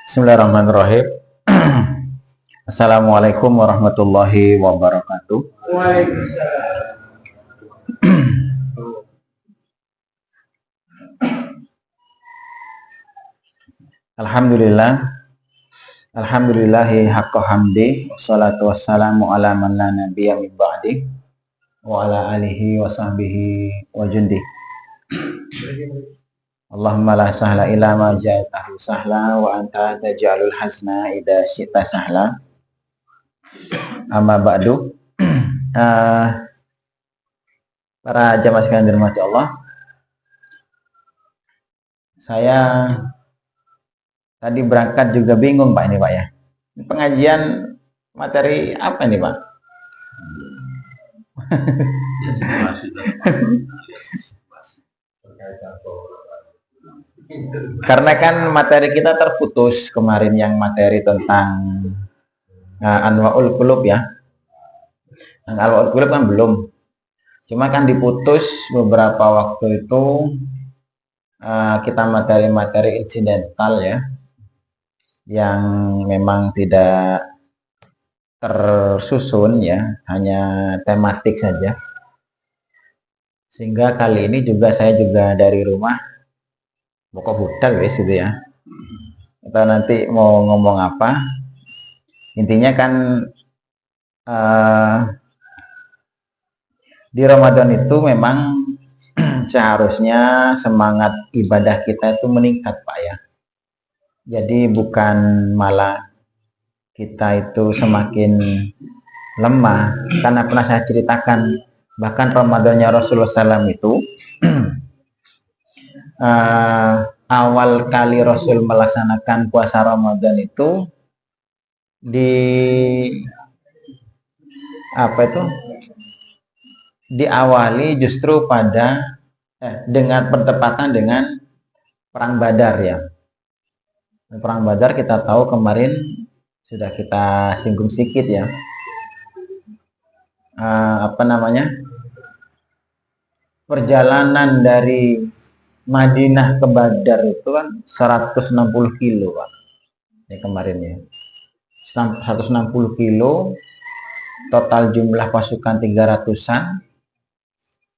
Bismillahirrahmanirrahim. Assalamualaikum warahmatullahi wabarakatuh. Waalaikumsalam. Alhamdulillah. Alhamdulillahi haqqa hamdi. Wassalatu wassalamu ala man la nabiyya min ba'di. Wa ala alihi wa sahbihi wa jundi. Allahumma la sahla illa ma ja'altahu sahla wa anta taj'alul hasna idza syi'ta sahla. Amma ba'du. Para jamaah sekalian dirahmati Allah. Saya tadi berangkat juga bingung Pak ini Pak ya. Pengajian materi apa ini Pak? Karena kan materi kita terputus kemarin yang materi tentang Anwaul Qulub ya. Anwaul Qulub kan belum. Cuma kan diputus beberapa waktu itu kita materi-materi insidental ya. Yang memang tidak tersusun ya, hanya tematik saja. Sehingga kali ini juga saya juga dari rumah pokok budal wes gitu ya. Atau nanti mau ngomong apa? Intinya kan di Ramadan itu memang seharusnya semangat ibadah kita itu meningkat Pak ya. Jadi bukan malah kita itu semakin lemah. Karena pernah saya ceritakan bahkan Ramadannya Rasulullah SAW itu awal kali Rasul melaksanakan puasa Ramadan itu diawali justru pada dengan bertepatan dengan perang Badar ya. Perang Badar kita tahu kemarin sudah kita singgung sedikit ya. Perjalanan dari Madinah ke Badar itu kan 160 kilo Pak. Ya kemarin ya. 160 kilo, total jumlah pasukan 300-an,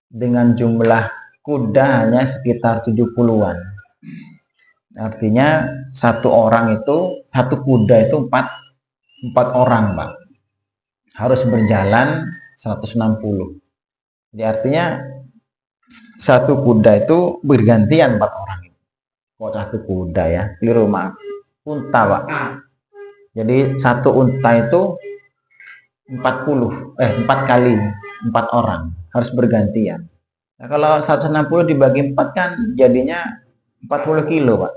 dengan jumlah kuda hanya sekitar 70-an. Artinya satu kuda itu 4 orang Pak. Harus berjalan 160. Jadi artinya satu kuda itu bergantian 4 orang. Kok satu kuda ya? Keliru maaf. Unta Pak. Jadi satu unta itu 4 kali 4 orang. Harus bergantian. Nah, kalau 160 dibagi 4 kan jadinya 40 kilo Pak.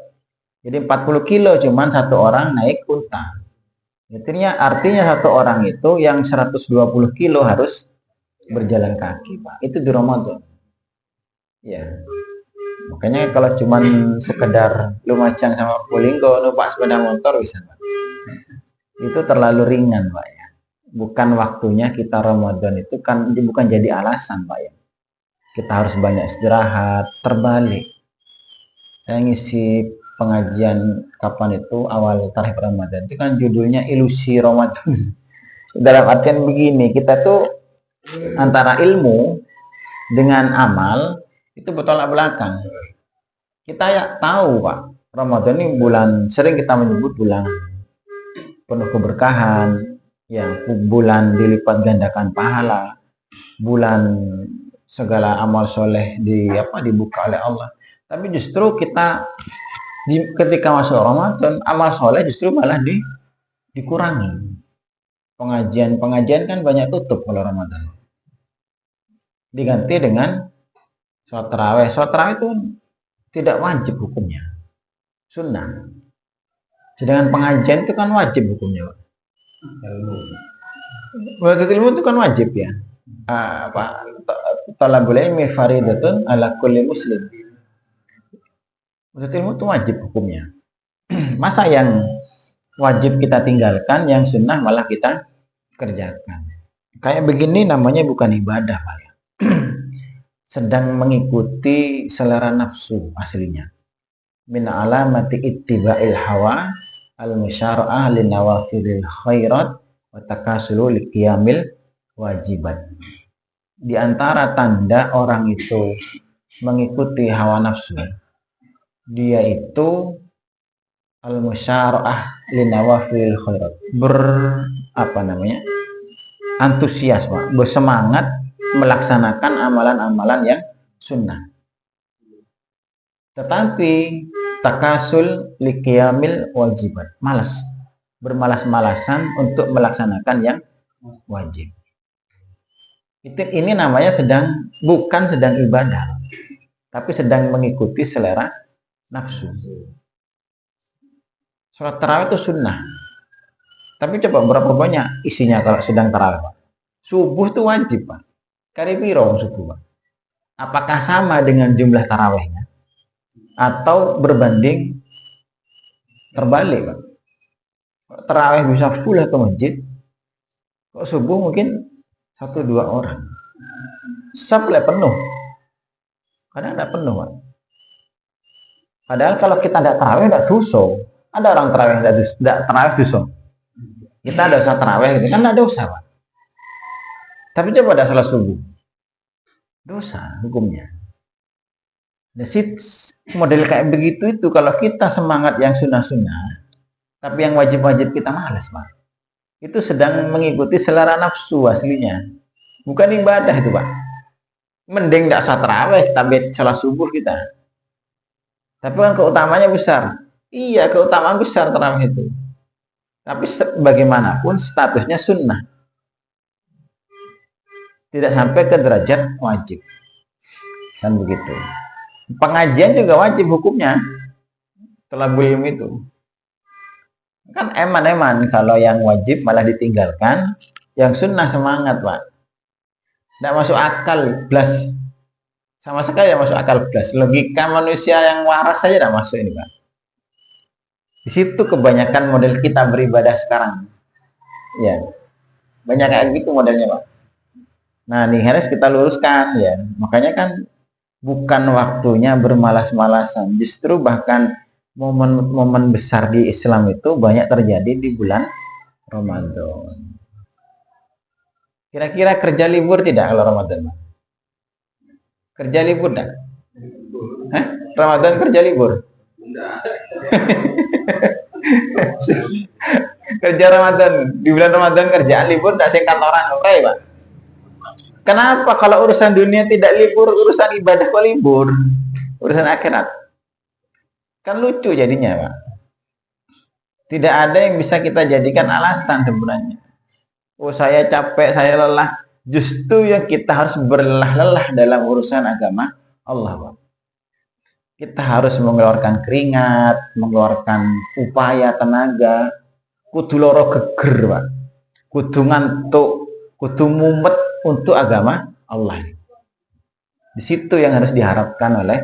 Jadi 40 kilo cuman satu orang naik unta. Artinya satu orang itu yang 120 kilo harus berjalan kaki Pak. Itu di Ramadan. Ya. Makanya kalau cuman sekedar Lumajang sama Probolinggo numpak sepeda motor bisa Pak. Itu terlalu ringan Pak ya. Bukan waktunya kita Ramadan itu kan bukan jadi alasan Pak ya. Kita harus banyak istirahat, terbalik. Saya ngisi pengajian kapan itu awal tarikh Ramadan itu kan judulnya ilusi Ramadan. Dalam artian begini, kita tuh antara ilmu dengan amal itu bertolak belakang. Kita ya tahu Pak, Ramadan ini bulan, sering kita menyebut bulan penuh keberkahan, ya, bulan dilipat gandakan pahala, bulan segala amal soleh dibuka oleh Allah. Tapi justru kita ketika masuk Ramadan, amal soleh justru malah dikurangi. Pengajian kan banyak tutup kalau Ramadan. Diganti dengan sholat tarawih. Sholat tarawih itu tidak wajib hukumnya, sunnah. Sedangkan pengajian itu kan wajib hukumnya. Menuntut ilmu itu kan wajib ya. Talabul ilmi faridatun ala kulli muslim. Menuntut ilmu itu wajib hukumnya. Masa yang wajib kita tinggalkan, yang sunnah malah kita kerjakan. Kayak begini namanya bukan ibadah Pak ya. Sedang mengikuti selera nafsu aslinya. Min alamati ittiba'il hawa al-musyara'ah li nawafilil khairat wa takasulu li qiyamil wajibat. Di antara tanda orang itu mengikuti hawa nafsu, dia itu al-musyara'ah li nawafilil khairat, antusias, Pak, bersemangat melaksanakan amalan-amalan yang sunnah. Tetapi takasul liqiyamil wajibat, bermalas-malasan untuk melaksanakan yang wajib. Ini namanya bukan sedang ibadah, tapi sedang mengikuti selera nafsu. Sholat tarawih itu sunnah, tapi coba berapa banyak isinya kalau sedang tarawih, Pak? Subuh itu wajib, Pak. Kali piro subuh, Pak? Apakah sama dengan jumlah tarawihnya? Atau berbanding terbalik, Pak? Tarawih bisa full ke masjid, kok subuh mungkin 1-2 orang. Sampai penuh. Kadang tidak penuh, Pak. Padahal kalau kita tidak tarawih, tidak dosa. Ada orang tarawih tidak tarawih dosa. Kita ada dosa tarawih, gitu kan tidak dosa, Pak. Tapi coba ada salat subuh, dosa hukumnya. Nah, model kayak begitu itu kalau kita semangat yang sunnah-sunnah, tapi yang wajib-wajib kita malas, Pak. Itu sedang mengikuti selera nafsu aslinya. Bukan ibadah itu, Pak. Mending tidak usah tarawih, tapi salat subuh kita. Tapi kan keutamanya besar. Iya, keutamaan besar tarawih itu. Tapi bagaimanapun statusnya sunnah. Tidak sampai ke derajat wajib. Kan begitu. Pengajian juga wajib hukumnya. Thalabul ilmi itu. Kan eman-eman kalau yang wajib malah ditinggalkan, yang sunnah semangat, Pak. Tidak masuk akal, belas. Sama sekali tidak masuk akal, belas. Logika manusia yang waras saja tidak masuk ini, Pak. Di situ kebanyakan model kita beribadah sekarang. Ya. Banyak kayak gitu modelnya, Pak. Nah, ini harus kita luruskan, ya. Makanya kan bukan waktunya bermalas-malasan. Justru bahkan momen-momen besar di Islam itu banyak terjadi di bulan Ramadan. Kira-kira kerja libur tidak kalau Ramadan? Kerja libur tidak? Hah? Ramadan kerja libur? Kerja Ramadan, di bulan Ramadan kerjaan libur tidak sing kantoran, oke, Pak? Kenapa kalau urusan dunia tidak libur, urusan ibadah kok libur? Urusan akhirat. Kan lucu jadinya, Pak. Tidak ada yang bisa kita jadikan alasan sebenarnya. Oh, saya capek, saya lelah. Justru yang kita harus berlelah-lelah dalam urusan agama Allah, Pak. Kita harus mengeluarkan keringat, mengeluarkan upaya, tenaga. Kudu loro geger, Pak. Kudu ngantuk, kudu mumet untuk agama Allah. Di situ yang harus diharapkan oleh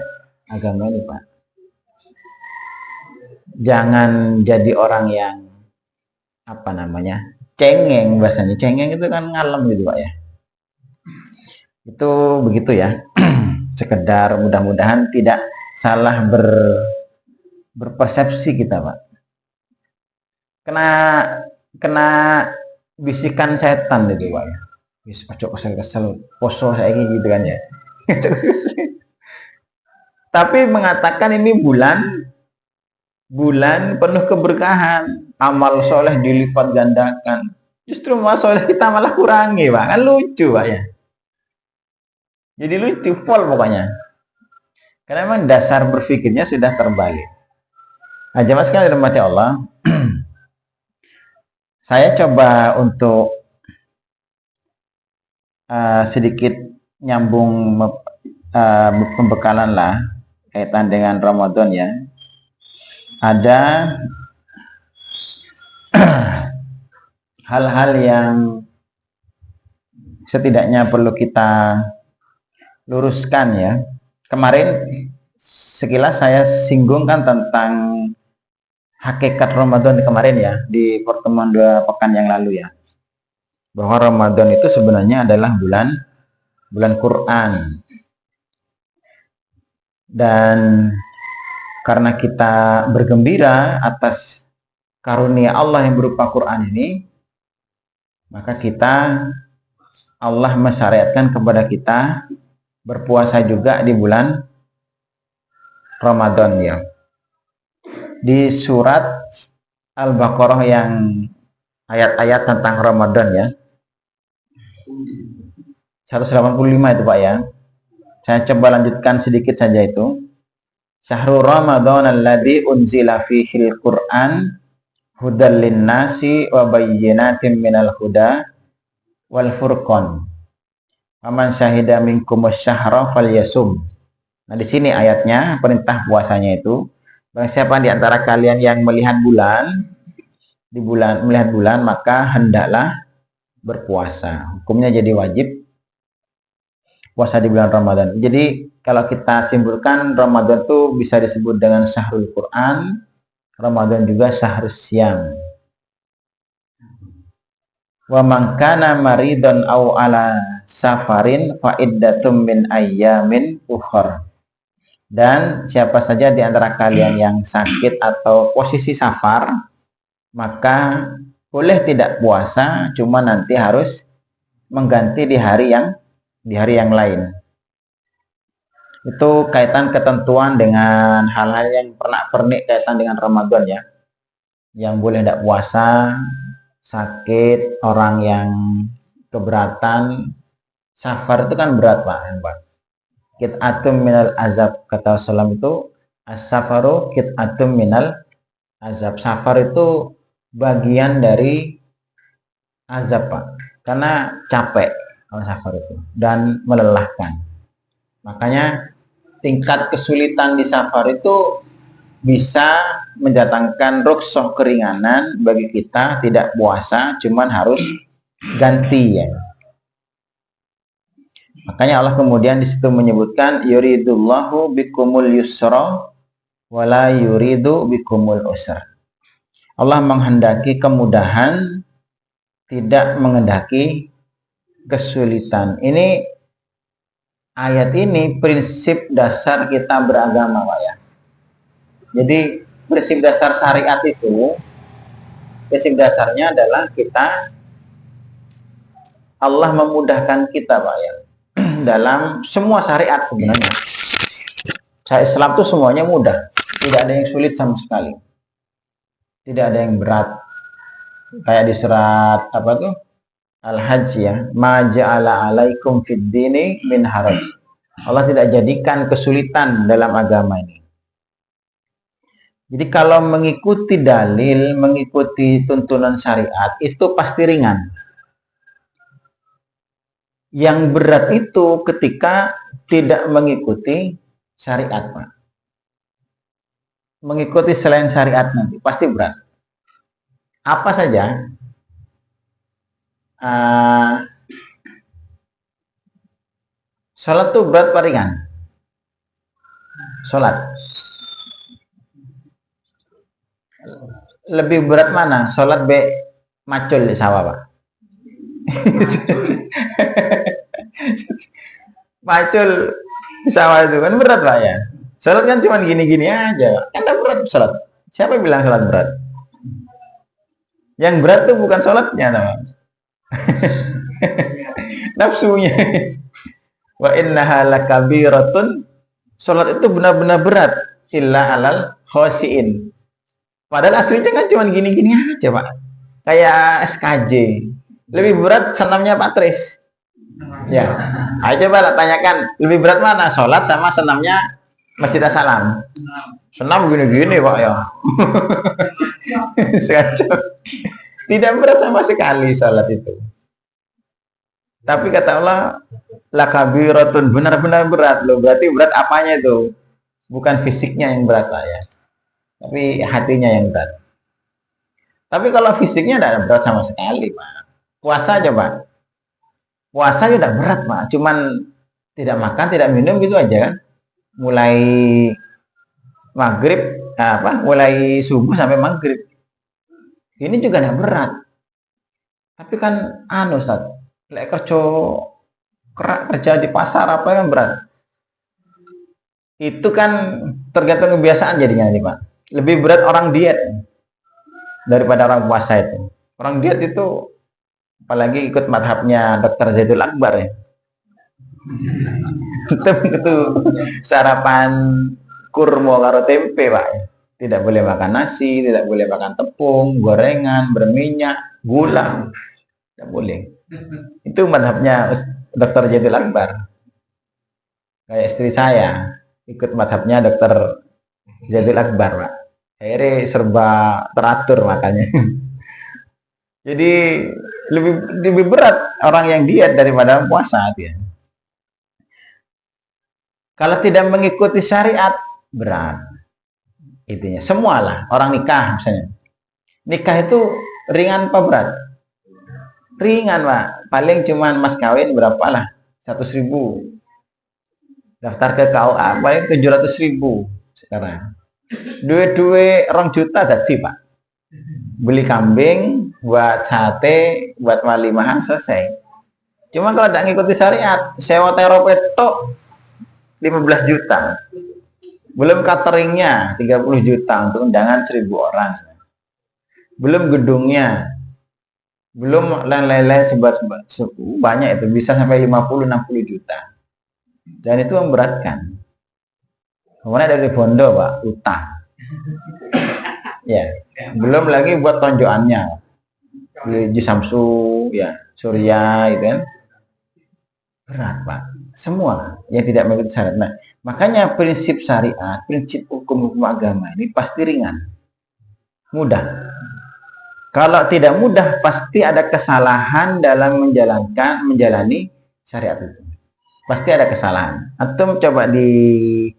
agama ini, Pak. Jangan jadi orang yang cengeng bahasanya. Cengeng itu kan ngalem gitu, Pak, ya. Itu begitu ya. Sekedar mudah-mudahan tidak salah berpersepsi kita, Pak. Kena bisikan setan gitu, Pak, ya. Wis pacok kesel-kesel poso saya gitu kan ya. Tapi mengatakan ini bulan penuh keberkahan, amal soleh dilipat gandakan. Justru amal soleh kita malah kurangi, Pak. Kan lucu, Pak, ya. Jadi lucu pol pokoknya. Karena memang dasar berpikirnya sudah terbalik. Nah, jemaah sekalian dirahmati Allah, saya coba untuk sedikit nyambung pembekalan lah kaitan dengan Ramadan, ya. Ada hal-hal yang setidaknya perlu kita luruskan, ya. Kemarin sekilas saya singgungkan tentang hakikat Ramadan kemarin, ya, di pertemuan 2 pekan yang lalu, ya. Bahwa Ramadan itu sebenarnya adalah bulan Quran. Dan karena kita bergembira atas karunia Allah yang berupa Quran ini, maka Allah mensyariatkan kepada kita berpuasa juga di bulan Ramadan ya. Di surat Al-Baqarah yang ayat-ayat tentang Ramadan ya. 185 itu Pak ya. Saya coba lanjutkan sedikit saja itu. Syahrul Ramadan alladzi unzila fihil Qur'an hudal linnasi wa bayyinatin minal huda wal furqan. Faman syahida minkumus syahra falyasum. Nah, di sini ayatnya perintah puasanya itu, barang siapa di antara kalian yang melihat bulan maka hendaklah berpuasa. Hukumnya jadi wajib puasa di bulan Ramadan. Jadi kalau kita simpulkan, Ramadan itu bisa disebut dengan syahrul Quran, Ramadan juga syahrul syam. Wa man kana maridun aw ala safarin fa iddatum min ayyamin ukhra. Dan siapa saja di antara kalian yang sakit atau posisi safar, maka boleh tidak puasa, cuma nanti harus mengganti di hari yang lain. Itu kaitan ketentuan dengan hal-hal yang pernik kaitan dengan Ramadan ya. Yang boleh tidak puasa, sakit, orang yang keberatan, safar itu kan berat Pak. Kit'atum minal azab, kata Rasulullah itu as-safaru kit'atum minal azab. Safar itu bagian dari azab Pak, karena capek kalau safar itu dan melelahkan. Makanya tingkat kesulitan di safar itu bisa mendatangkan rukhsah keringanan bagi kita tidak puasa, cuman harus ganti ya. Makanya Allah kemudian di situ menyebutkan yuridullahu bikumul yusra wala yuridu bikumul usra. Allah menghendaki kemudahan, tidak menghendaki kesulitan. Ini ayat ini prinsip dasar kita beragama Pak ya. Jadi prinsip dasar syariat itu, prinsip dasarnya adalah Allah memudahkan kita Pak ya, dalam semua syariat sebenarnya. Syariat Islam itu semuanya mudah, tidak ada yang sulit sama sekali, tidak ada yang berat. Kayak di surat apa tuh Al-Hajj ya, ma ja'ala alaikum fid dini min haraj. Allah tidak jadikan kesulitan dalam agama ini. Jadi kalau mengikuti dalil, mengikuti tuntunan syariat itu pasti ringan. Yang berat itu ketika tidak mengikuti syariat Pak. Mengikuti selain syariat nanti pasti berat. Apa saja? Sholat tuh berat apa ringan? Sholat. Lebih berat mana? Sholat macul di sawah Pak. Macul di sawah itu kan berat Pak ya. Sholat kan cuma gini-gini aja. Kan berat sholat. Siapa yang bilang sholat berat? Yang berat tuh bukan sholatnya teman. Nafsunya. Wa innaha lakabiratun. Sholat itu benar-benar berat. Illa alal khosiin. Padahal aslinya kan cuma gini-gini aja Pak. Kayak SKJ. Lebih berat senamnya Pak Tris. Ya. Ayo coba tanyakan. Lebih berat mana? Sholat sama senamnya Masjid As-Salam. Senam gini-gini Pak ya. Tidak berat sama sekali sholat itu. Tapi kata Allah, lakabiratun, benar-benar berat loh. Berarti berat apanya itu? Bukan fisiknya yang berat Pak ya. Tapi hatinya yang berat. Tapi kalau fisiknya tidak berat sama sekali Pak. Puasa aja Pak. Puasa aja tidak berat Pak. Cuman tidak makan, tidak minum gitu aja kan. Mulai maghrib, mulai subuh sampai maghrib. Ini juga tidak berat. Tapi kan Ustaz, lek kerja di pasar apa yang berat. Itu kan tergantung kebiasaan jadinya nih Pak. Lebih berat orang diet. daripada orang puasa itu. Orang diet itu apalagi ikut madhabnya Dr. Zaidul Akbar ya. Itu sarapan kurma karo tempe Pak. Tidak boleh makan nasi, tidak boleh makan tepung, gorengan, berminyak, gula. Tidak boleh. Itu madhabnya Dr. Zaidul Akbar. Kayak istri saya ikut madhabnya Dr. Zaidul Akbar Pak. Akhirnya serba teratur makanya. Jadi lebih berat orang yang diet daripada puasa dia. Kalau tidak mengikuti syariat berat. Intinya semualah orang nikah misalnya. Nikah itu ringan apa berat? Ringan Pak. Paling cuman mas kawin berapa lah? 100.000. Daftar ke KUA paling 700.000 sekarang. Duit-duit 2 juta tadi Pak. Beli kambing, buat sate, buat walimahan selesai. Cuma kalau tidak ngikuti syariat, sewa teropetok 15 juta. Belum cateringnya 30 juta untuk undangan 1.000 orang. Belum gedungnya. Belum lain-lain sebat-sebat. Banyak itu, bisa sampai 50-60 juta. Dan itu memberatkan. Kemudian dari bondo Pak, utang. Ya, belum lagi buat tonjokannya. Beli Samsu, ya, Surya, gitu kan. Berat Pak. Semua yang tidak mengikuti syariat. Nah, makanya prinsip syariat, prinsip hukum-hukum agama ini pasti ringan, mudah. Kalau tidak mudah, pasti ada kesalahan dalam menjalani syariat itu. Pasti ada kesalahan. Atau coba direnungkan,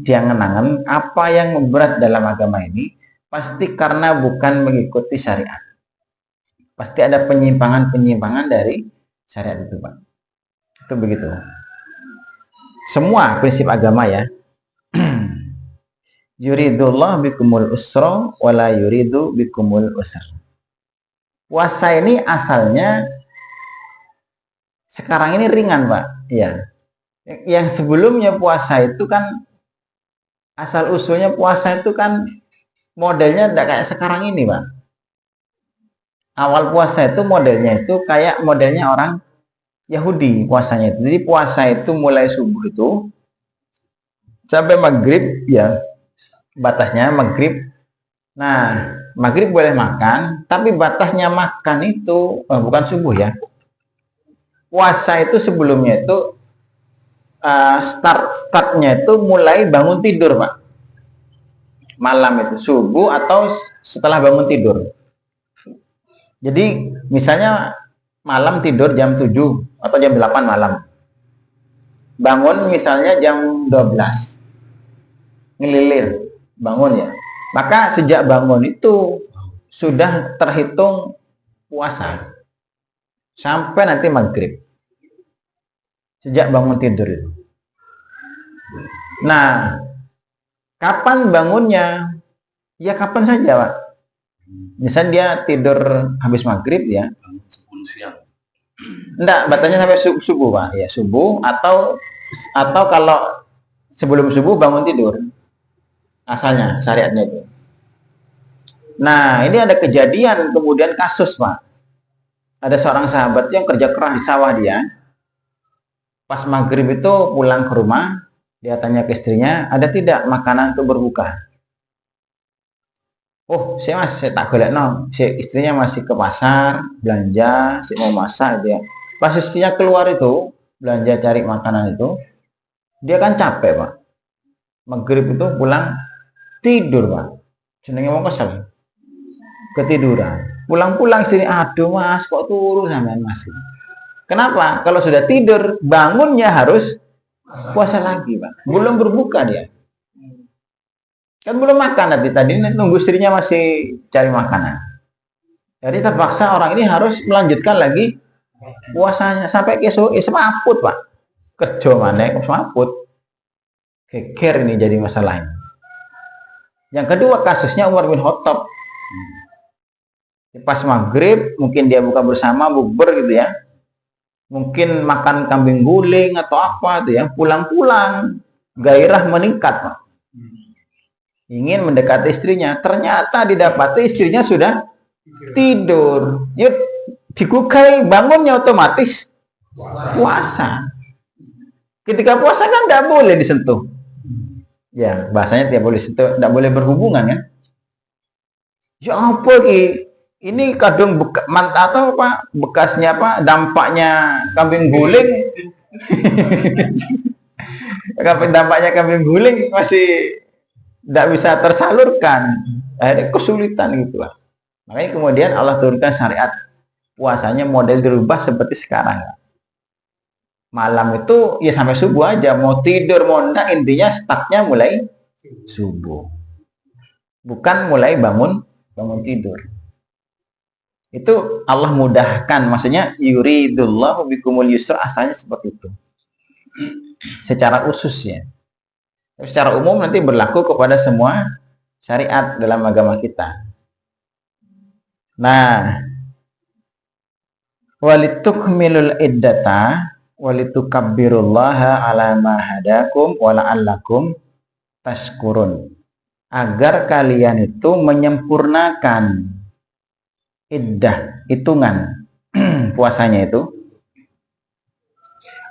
diangan-angan apa yang memberat dalam agama ini, pasti karena bukan mengikuti syariat. Pasti ada penyimpangan-penyimpangan dari syariat itu Pak. Itu begitu. Semua prinsip agama ya. Yuridullah bikumul usra wala yuridu bikumul usra. Puasa ini asalnya sekarang ini ringan Pak. Ya. Yang sebelumnya puasa itu kan asal usulnya puasa itu kan modelnya tidak kayak sekarang ini Pak. Awal puasa itu modelnya itu kayak modelnya orang Yahudi puasanya itu. Jadi puasa itu mulai subuh itu sampai maghrib ya, batasnya maghrib. Nah, maghrib boleh makan, tapi batasnya makan itu bukan subuh ya. Puasa itu sebelumnya itu startnya itu mulai bangun tidur Pak. Malam itu subuh atau setelah bangun tidur. Jadi misalnya malam tidur jam 7 atau jam 8 malam. Bangun misalnya jam 12. Ngelilir, bangun ya. Maka sejak bangun itu sudah terhitung puasa. Sampai nanti maghrib. Sejak bangun tidur itu. Nah, kapan bangunnya? Ya kapan saja Pak. Misalnya dia tidur habis maghrib ya. Enggak, batasnya sampai subuh Pak. Ya subuh atau kalau sebelum subuh bangun tidur. Asalnya syariatnya itu. Nah, ini ada kejadian kemudian kasus Pak. Ada seorang sahabat yang kerja keras di sawah dia. Pas maghrib itu pulang ke rumah, dia tanya ke istrinya, ada tidak makanan untuk berbuka? Oh, saya tak golek no. Istrinya masih ke pasar, belanja, mau masak dia. Pas istrinya keluar itu, belanja cari makanan itu, dia kan capek Pak. Maghrib itu pulang, tidur Pak. Senengnya mau kesel. Ketiduran. Pulang-pulang sini, aduh Mas, kok turu sampean Mas? Kenapa? Kalau sudah tidur, bangunnya harus puasa lagi Pak. Belum berbuka dia. Kan belum makan tadi nunggu istrinya masih cari makanan. Jadi terpaksa orang ini harus melanjutkan lagi puasanya sampai ke sore semaput Pak. Kerja mana semaput. Geger ini jadi masalah ini. Yang kedua kasusnya Umar bin Khattab. Pas maghrib mungkin dia buka bersama bukber gitu ya. Mungkin makan kambing guling atau apa tuh ya. Pulang-pulang gairah meningkat Pak. ingin mendekati istrinya, ternyata didapati istrinya sudah tidur. Yuk, digugai, bangunnya otomatis puasa. Ketika puasa kan tidak boleh disentuh. Ya, bahasanya tidak boleh disentuh, tidak boleh berhubungan ya. Ya apa ini? Ini kadang atau apa bekasnya apa dampaknya kambing guling. Dampaknya kambing guling masih tidak bisa tersalurkan, akhirnya kesulitan gitu lah. Makanya kemudian Allah turunkan syariat puasanya model dirubah seperti sekarang. Malam itu ya sampai subuh aja, mau tidur mau enggak, intinya startnya mulai subuh, bukan mulai bangun tidur. Itu Allah mudahkan, maksudnya yuridullahu bikumul yusra, asalnya seperti itu secara usus ya. Secara umum nanti berlaku kepada semua syariat dalam agama kita. Nah, walitukmilul iddata walitukabbirullaha ala ma hadakum wa la'allakum tashkurun. Agar kalian itu menyempurnakan iddah, hitungan puasanya itu.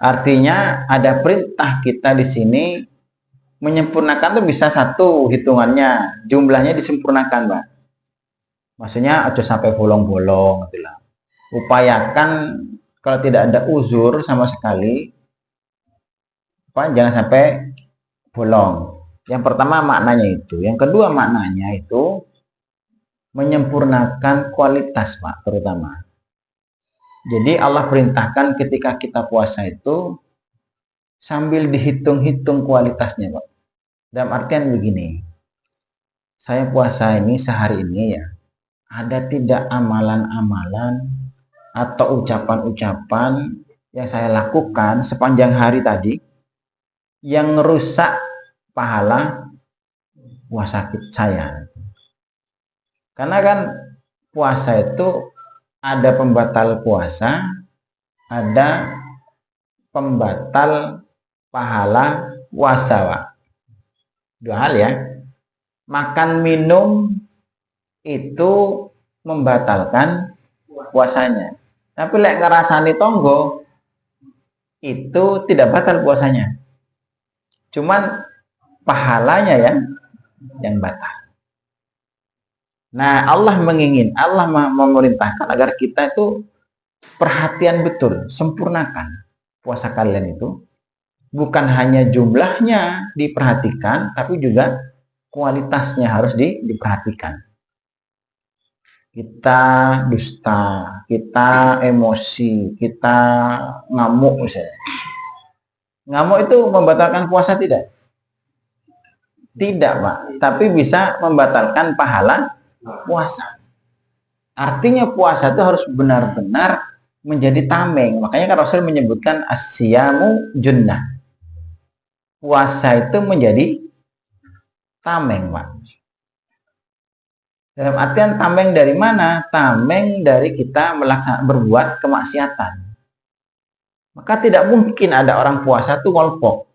Artinya ada perintah kita di sini menyempurnakan tuh bisa satu hitungannya, jumlahnya disempurnakan, Mbak. Maksudnya aja sampai bolong-bolong gitu lah. Upayakan kalau tidak ada uzur sama sekali, jangan sampai bolong. Yang pertama maknanya itu. Yang kedua maknanya itu menyempurnakan kualitas, Pak, terutama. Jadi Allah perintahkan ketika kita puasa itu sambil dihitung-hitung kualitasnya, Pak. Dalam artian begini, saya puasa ini sehari ini ya, ada tidak amalan-amalan atau ucapan-ucapan yang saya lakukan sepanjang hari tadi yang merusak pahala puasa saya. Karena kan puasa itu ada pembatal puasa, ada pembatal pahala puasa, Pak. Dua hal ya. Makan minum itu membatalkan puasanya. Tapi lek ngerasani tonggo itu tidak batal puasanya. Cuman pahalanya yang batal. Nah, Allah memerintahkan agar kita itu perhatian betul, sempurnakan puasa kalian itu. Bukan hanya jumlahnya diperhatikan, tapi juga kualitasnya harus diperhatikan. Kita dusta, kita emosi, kita ngamuk misalnya. Ngamuk itu membatalkan puasa tidak? Tidak, Pak. Tapi bisa membatalkan pahala puasa. Artinya puasa itu harus benar-benar menjadi tameng. Makanya kan Rasul menyebutkan asyamu junnah. Puasa itu menjadi tameng, Pak. Dalam artian tameng dari mana? Tameng dari kita berbuat kemaksiatan. Maka tidak mungkin ada orang puasa itu ngolpok.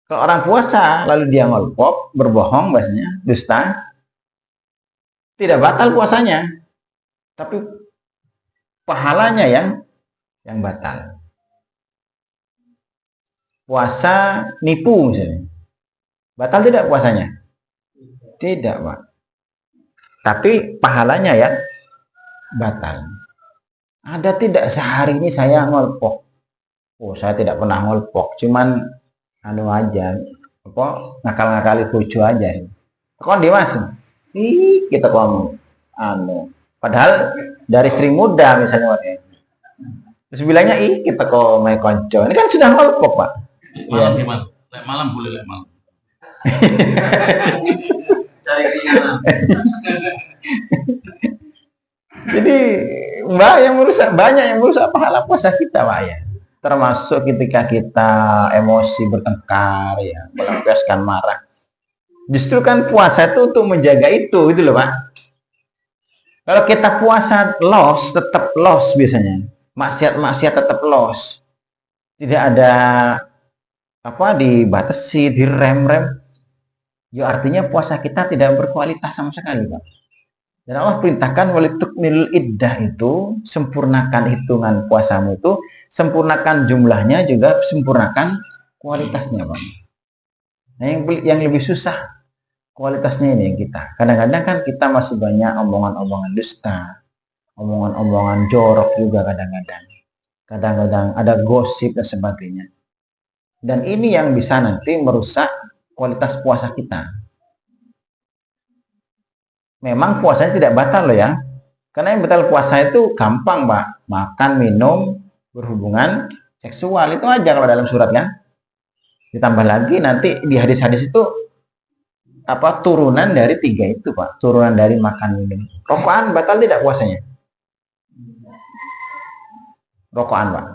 Kalau orang puasa lalu dia ngolpok, berbohong bahasanya, dusta, tidak batal puasanya, tapi pahalanya yang batal. Puasa nipu misalnya, batal tidak puasanya? Tidak, Pak. Tapi pahalanya batal. Ada tidak sehari ini saya ngolpok? Oh, saya tidak pernah ngolpok, cuman aja, ngakal-ngakali bojo aja. Kok dia masuk? Kita ngomong padahal dari istri muda misalnya, terus bilangnya kita kok main konco, ini kan sudah ngolpok, Pak. Malam gimana? Malam boleh malam. Cari ringan. Jadi banyak yang merusak pahala puasa kita, Pak ya. Termasuk ketika kita emosi bertengkar ya, melampiaskan marah. Justru kan puasa itu untuk menjaga itu gitu loh, Pak. Kalau kita puasa tetap loss biasanya. Maksiat tetap loss. Tidak ada dibatasi, direm-rem. Ya artinya puasa kita tidak berkualitas sama sekali, Pak. Dan Allah perintahkan walitukmilul iddah itu, sempurnakan hitungan puasamu itu, sempurnakan jumlahnya juga sempurnakan kualitasnya, Pak. Nah, yang lebih susah kualitasnya ini yang kita. Kadang-kadang kan kita masih banyak omongan-omongan dusta, omongan-omongan jorok juga kadang-kadang. Kadang-kadang ada gosip dan sebagainya. Dan ini yang bisa nanti merusak kualitas puasa kita. Memang puasanya tidak batal loh ya. Karena yang batal puasa itu gampang, Pak. Makan, minum, berhubungan seksual. Itu aja kalau dalam surat kan. Ditambah lagi nanti di hadis-hadis itu turunan dari 3 itu, Pak. Turunan dari makan, minum. Rokokan batal tidak puasanya? Rokokan, Pak.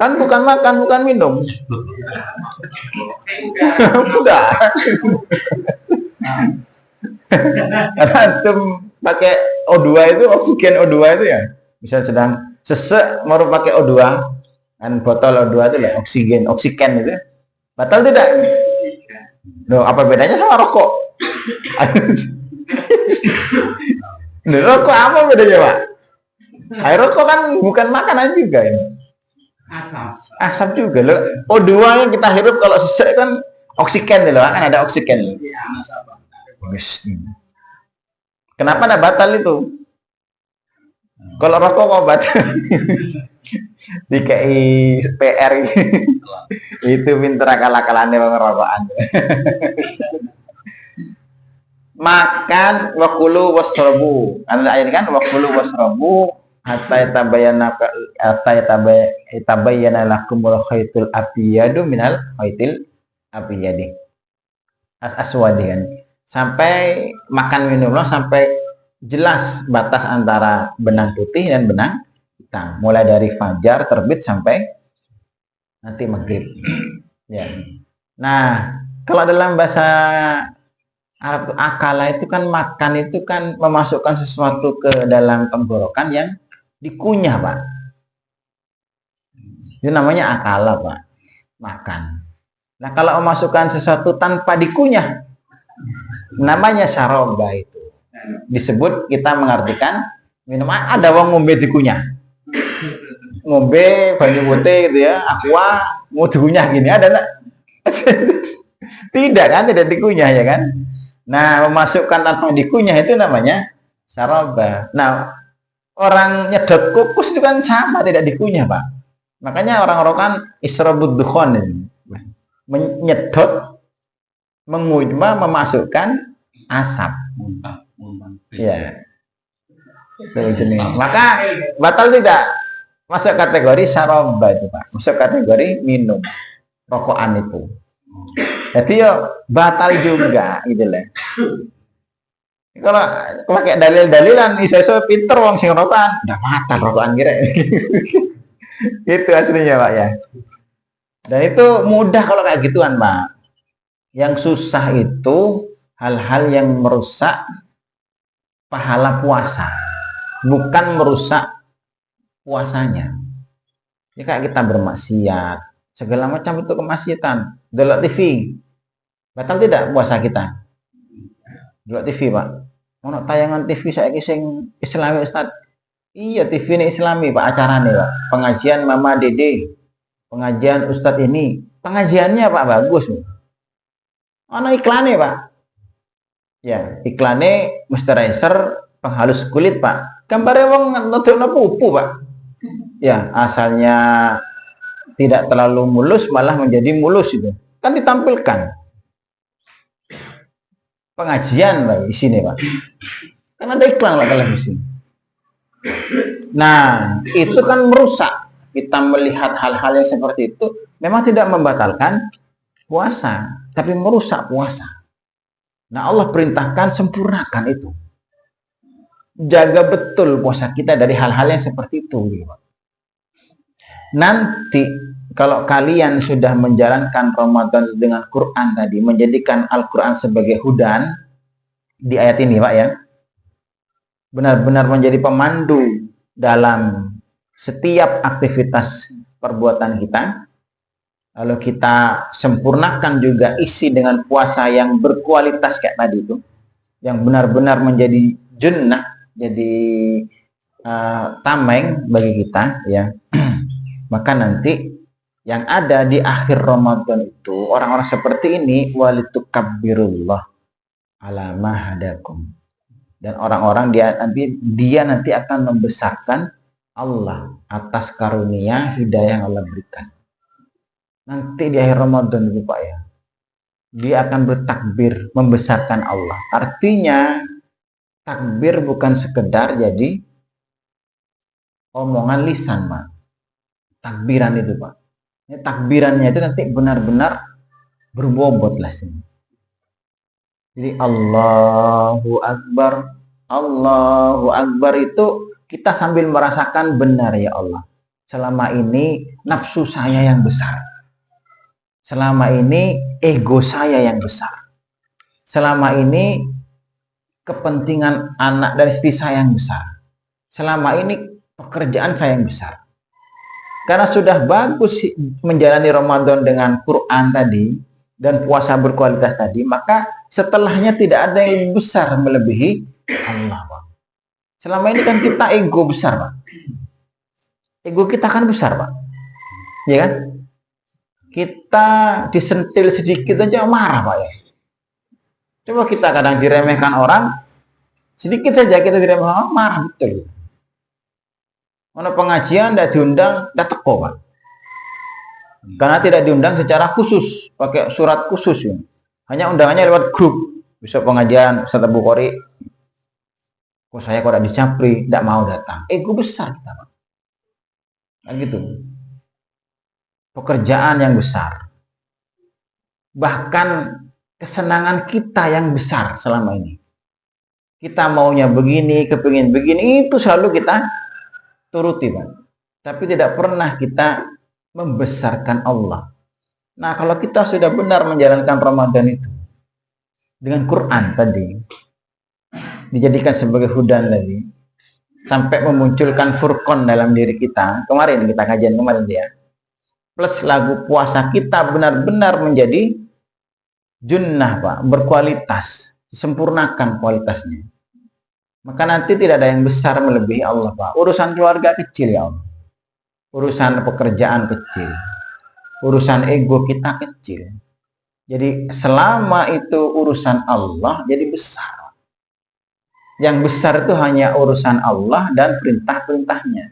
Kan bukan makan, bukan minum. Udah. Karena antum pakai O2 itu, oksigen O2 itu ya. Misal sedang sesek mau pakai O2, kan botol O2 itu lah, oksigen itu. Batal tidak? Loh, apa bedanya sama rokok? Loh, rokok apa bedanya, Pak? Air rokok kan bukan makanan juga ya. Asap juga loh. O2 yang kita hirup kalau sesek kan oksigen loh, kan ada oksigen. Kenapa ada batal itu? Kalau rokok kok batal? DKI PR itu pinter akal-akalannya pengerokokan. Makan wakulu wasrobu. Ada ayat kan wakulu wasrobu hatta yatabayyana lakumul khaytul abyadu minal khaytil abyadi. Aswadi kan. Sampai makan minumlah sampai jelas batas antara benang putih dan benang hitam. Mulai dari fajar terbit sampai nanti maghrib. Ya. Nah, kalau dalam bahasa Arab itu akala itu kan makan itu kan memasukkan sesuatu ke dalam tenggorokan yang dikunyah, Pak. Itu namanya akala, Pak. Makan. Nah, kalau memasukkan sesuatu tanpa dikunyah, namanya saroba itu. Disebut kita mengartikan minum ada wong ngombe dikunyah. Ngombe banyu putih gitu ya, aqua mau dikunyah gini ada enggak? Tidak kan, tidak dikunyah ya kan? Nah, memasukkan tanpa dikunyah itu namanya saroba. Nah, orang nyedot kukus itu kan sama, tidak dikunyah, Pak. Makanya orang-orang kan israbud dukhon ini. Menyedot, mengunyah, memasukkan asap. Ya. Maka batal tidak masuk kategori saroba itu, Pak. Masuk kategori minum rokokan itu. Jadi yo batal juga gitu lah. Kalau pakai dalil-dalilan iso-iso pinter wong sing rokokan, udah batal rokokan kira. Itu aslinya, Pak ya. Dan itu mudah kalau kayak gituan, Pak. Yang susah itu hal-hal yang merusak pahala puasa, bukan merusak puasanya. Ya kayak kita bermaksiat, segala macam itu kemaksiatan. Delok TV, batal tidak puasa kita? Delok TV, Pak. Ono tayangan TV saya sing Islami, Ustaz. Iya, TV ini Islami, Pak, acaranya, Pak. Pengajian Mama Dede, pengajian Ustadz ini. Pengajiannya, Pak, bagus. Ono iklannya, Pak. Ya, iklannya moisturizer penghalus kulit, Pak. Gambarnya wong nutupna pupu, Pak. Ya, asalnya tidak terlalu mulus malah menjadi mulus itu. Kan ditampilkan. Pengajian, Pak, di sini, Pak. Kan ada iklan lah televisi. Nah, itu kan merusak. Kita melihat hal-hal yang seperti itu memang tidak membatalkan puasa, tapi merusak puasa. Nah, Allah perintahkan sempurnakan itu. Jaga betul puasa kita dari hal-hal yang seperti itu. Nanti kalau kalian sudah menjalankan Ramadan dengan Quran tadi, menjadikan Al-Quran sebagai hudan di ayat ini, Pak ya, benar-benar menjadi pemandu dalam setiap aktivitas perbuatan kita, Lalu kita sempurnakan juga isi dengan puasa yang berkualitas kayak tadi itu, yang benar-benar menjadi junnah, jadi tameng bagi kita, ya. Maka nanti yang ada di akhir Ramadan itu orang-orang seperti ini walitukabbirullah ala ma hadakum. Dan orang-orang dia nanti akan membesarkan Allah atas karunia hidayah yang Allah berikan. Nanti di akhir Ramadan itu Pak ya, dia akan bertakbir membesarkan Allah. Artinya takbir bukan sekedar jadi omongan lisan Pak. Takbiran itu Pak. Takbirannya itu nanti benar-benar berbobot lah sini. Jadi Allahu Akbar itu kita sambil merasakan benar ya Allah. Selama ini nafsu saya yang besar. Selama ini ego saya yang besar. Selama ini kepentingan anak dan istri saya yang besar. Selama ini pekerjaan saya yang besar. Karena sudah bagus menjalani Ramadan dengan Quran tadi dan puasa berkualitas tadi, maka setelahnya tidak ada yang lebih besar melebihi Allah, Pak. Selama ini kan kita ego besar, Pak. Ego kita kan besar, Pak. Ya kan? Kita disentil sedikit aja marah, Pak ya. Coba kita kadang diremehkan orang, sedikit saja kita diremehkan orang, marah betul. Ono pengajian tidak diundang, tidak teko Pak. Karena tidak diundang secara khusus, pakai surat khusus ya. Hanya undangannya lewat grup. Besok pengajian Ustaz Abu Qori. Kok saya kok tidak dicapri, tidak mau datang. Ego besar kita Pak. Nah, gitu. Pekerjaan yang besar. Bahkan kesenangan kita yang besar selama ini. Kita maunya begini, kepingin begini, itu selalu kita turuti, Pak. Tapi tidak pernah kita membesarkan Allah. Nah, kalau kita sudah benar menjalankan Ramadan itu dengan Quran tadi, dijadikan sebagai hudan tadi, sampai memunculkan furqan dalam diri kita. Kemarin kita kajian kemarin dia. Plus lagu puasa kita benar-benar menjadi junnah, Pak, berkualitas, disempurnakan kualitasnya. Maka nanti tidak ada yang besar melebihi Allah, Pak. Urusan keluarga kecil ya Allah. Urusan pekerjaan kecil. Urusan ego kita kecil. Jadi selama itu urusan Allah jadi besar. Yang besar itu hanya urusan Allah dan perintah-perintahnya.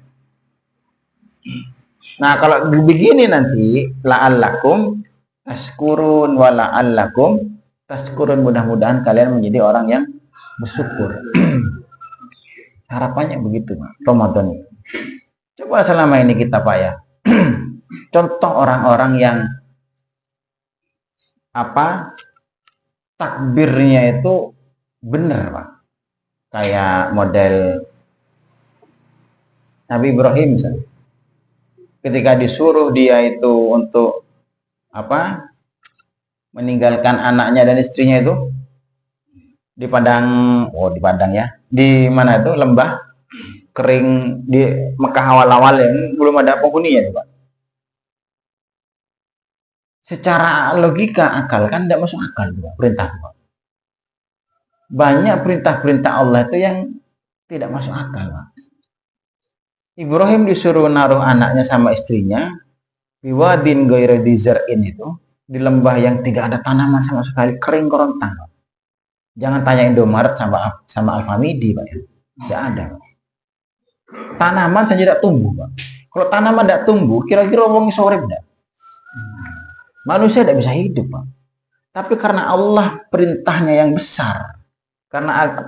Nah, kalau begini nanti la'allakum tashkurun wa la'allakum tashkurun, mudah-mudahan kalian menjadi orang yang bersyukur. Harapannya begitu, Pak, Ramadan ini. Coba selama ini kita, Pak ya. Contoh orang-orang yang takbirnya itu benar, Pak. Kayak model Nabi Ibrahim misalnya. Ketika disuruh dia itu untuk meninggalkan anaknya dan istrinya itu di padang ya, di mana itu lembah kering di Mekah awal-awal yang belum ada penghuninya, Pak. Secara logika akal kan tidak masuk akal, Pak, perintah, Pak. Banyak perintah-perintah Allah itu yang tidak masuk akal, Pak. Ibrahim disuruh naruh anaknya sama istrinya di wadin ghairi dzar'in, itu di lembah yang tidak ada tanaman sama sekali, kering kerontang, Pak. Jangan tanya Indomaret sama Alfamidi, Pak ya. Tidak ada, Pak. Tanaman saja tidak tumbuh, Pak. Kalau tanaman tidak tumbuh, kira-kira wong iso urip enggak? Manusia tidak bisa hidup, Pak. Tapi karena Allah perintahnya yang besar, karena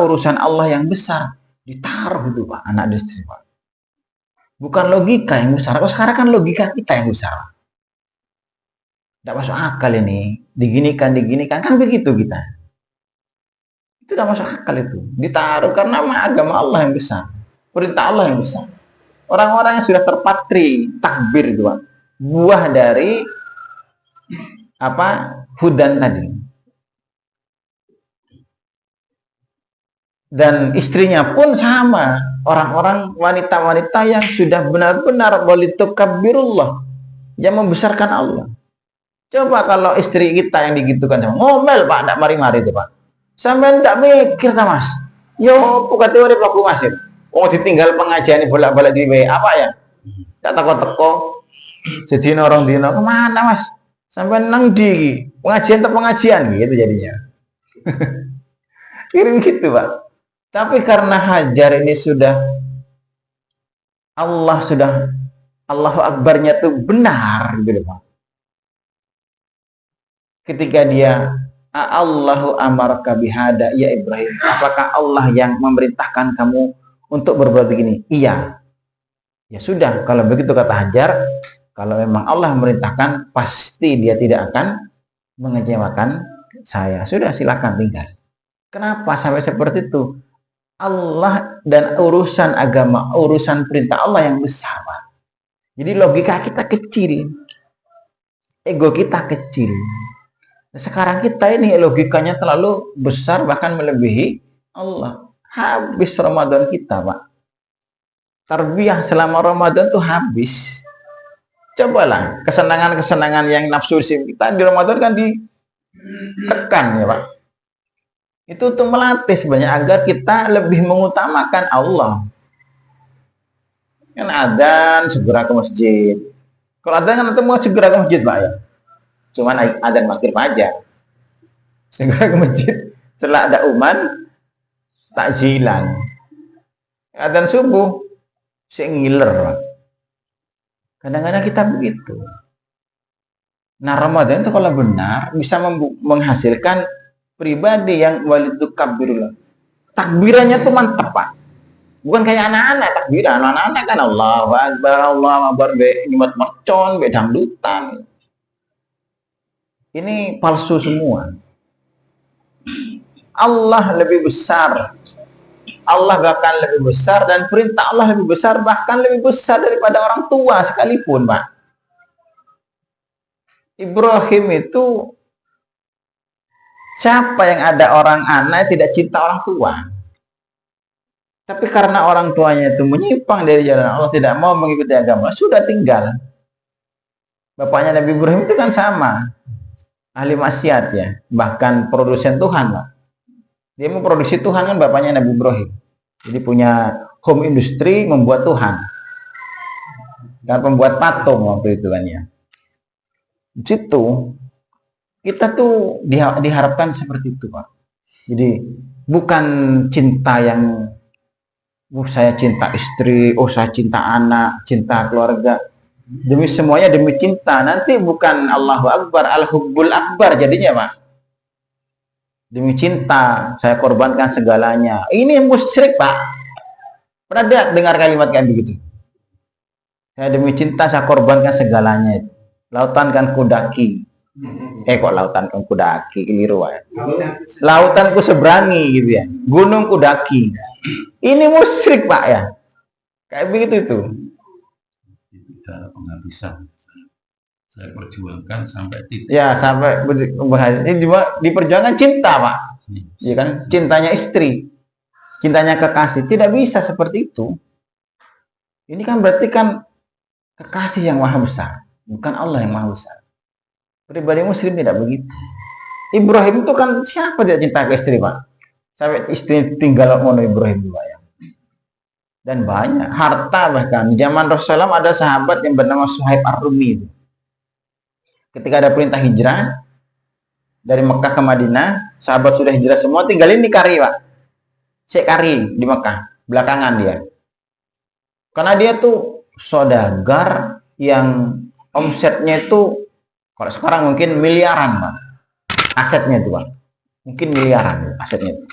urusan Allah yang besar, ditaruh itu, Pak, anak dan istri, Pak. Bukan logika yang besar. Kalau sekarang kan logika kita yang besar. Tidak masuk akal ini. Diginikan. Kan begitu kita. Itu tidak masuk akal itu. Ditaruh karena agama Allah yang besar. Perintah Allah yang besar. Orang-orang yang sudah terpatri takbir itu, Pak. Buah dari hudan tadi. Dan istrinya pun sama. Orang-orang wanita-wanita yang sudah benar-benar walitukabbirullah, yang membesarkan Allah. Coba kalau istri kita yang digitukan sama ngomel Pak, ndak mari-mari itu Pak. Sampai ndak mikir ta Mas. Yo, bukan teori pelaku Mas. Oh ditinggal pengajian bolak-balik di WA apa ya? Tak teko-teko. Jadi orang dino kemana Mas? Sampai nang di pengajian atau pengajian gitu jadinya. Kirim gitu Pak. Tapi karena Hajar ini sudah Allahu Akbarnya tuh benar gitu Pak. Ketika dia Allahu amarka bihada ya Ibrahim, apakah Allah yang memerintahkan kamu untuk berbuat begini? Iya. Ya sudah, kalau begitu kata Hajar, kalau memang Allah memerintahkan, pasti dia tidak akan mengecewakan saya. Sudah, silakan tinggal. Kenapa sampai seperti itu? Allah dan urusan agama, urusan perintah Allah yang besar. Jadi logika kita kecil, ego kita kecil. Sekarang kita ini logikanya terlalu besar, bahkan melebihi Allah. Habis Ramadan kita Pak. Tarbiyah selama Ramadan tuh habis. Cobalah kesenangan-kesenangan yang nafsu kita di Ramadan kan ditekan ya Pak. Itu untuk melatih sebenarnya agar kita lebih mengutamakan Allah. Kan adzan segera ke masjid. Kalau adzan kan itu mau segera ke masjid Pak ya. Cuman adzan maghrib aja. Segera ke masjid. Setelah ada uman takjilan. Adzan subuh saya ngiler Pak. Kadang-kadang kita begitu. Nah Ramadan itu kalau benar bisa menghasilkan pribadi yang walidu kabirullah. Takbirannya tuh mantap Pak. Bukan kayak anak-anak takbiran. Anak-anak kan Allahu Akbar, nyimat mercon, dangdutan. Ini palsu semua. Allah lebih besar. Allah bahkan lebih besar dan perintah Allah lebih besar, bahkan lebih besar daripada orang tua sekalipun, Pak. Ibrahim itu siapa yang ada orang anak tidak cinta orang tua. Tapi karena orang tuanya itu menyimpang dari jalan Allah, tidak mau mengikuti agama, sudah tinggal. Bapaknya Nabi Ibrahim itu kan sama. Ahli maksiat ya, bahkan produsen Tuhan, Pak. Dia memproduksi Tuhan kan bapaknya Nabi Ibrahim. Jadi punya home industry membuat Tuhan. Dan pembuat patung waktu itu kan ya. Di situ kita tuh diharapkan seperti itu, Pak. Jadi bukan cinta yang saya cinta istri, saya cinta anak, cinta keluarga. Demi semuanya demi cinta. Nanti bukan Allahu Akbar, Al-Hubbul Akbar jadinya, Pak. Demi cinta saya korbankan segalanya. Ini musyrik, Pak. Pernah dengar kalimat kayak begitu? Saya demi cinta saya korbankan segalanya. Lautan kan kudaki. Kok lautan kan kudaki, keliru ya. Lautan ku seberangi gitu ya. Gunung kudaki. Ini musyrik, Pak ya. Kayak begitu itu. Tidak penghabisan. Saya perjuangkan sampai titik. Ya, sampai ini juga diperjuangkan cinta, Pak. Iya kan? Cintanya istri, cintanya kekasih. Tidak bisa seperti itu. Ini kan berarti kan kekasih yang maha besar, bukan Allah yang maha besar. Pribadi muslim tidak begitu. Ibrahim itu kan siapa tidak cinta ke istri, Pak? Sampai istri tinggal ngono Ibrahim juga ya. Dan banyak harta, bahkan di zaman Rasulullah ada sahabat yang bernama Suhaib Ar-Rumi. Ketika ada perintah hijrah dari Mekah ke Madinah, sahabat sudah hijrah semua, tinggalin di Kari, Pak. Syekh Kari di Mekah, belakangan dia. Karena dia tuh saudagar yang omsetnya itu kalau sekarang mungkin miliaran, Pak. Asetnya itu, Pak. Mungkin miliaran asetnya itu.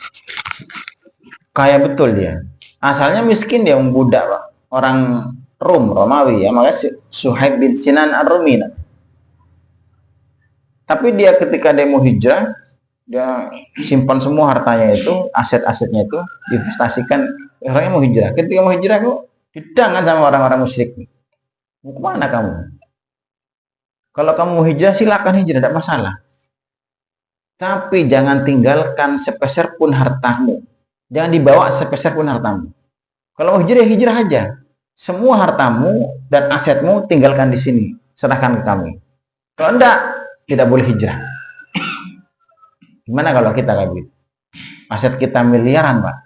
Kaya betul dia. Asalnya miskin dia, budak, Pak. Orang Romawi ya, makanya Suhaib bin Sinan Ar-Rumi. Tapi dia ketika dia mau hijrah, dia simpan semua hartanya itu, aset-asetnya itu, diinvestasikan. Orangnya mau hijrah. Ketika mau hijrah, kok didangan sama orang-orang musyrik. Mau kemana kamu? Kalau kamu mau hijrah, silakan hijrah, tidak masalah. Tapi jangan tinggalkan sepeser pun hartamu. Jangan dibawa sepeser pun hartamu. Kalau mau hijrah, hijrah aja. Semua hartamu dan asetmu tinggalkan di sini. serahkan ke kami. Kalau enggak, tidak boleh hijrah. Gimana kalau kita kayak begitu? Aset kita miliaran, Pak.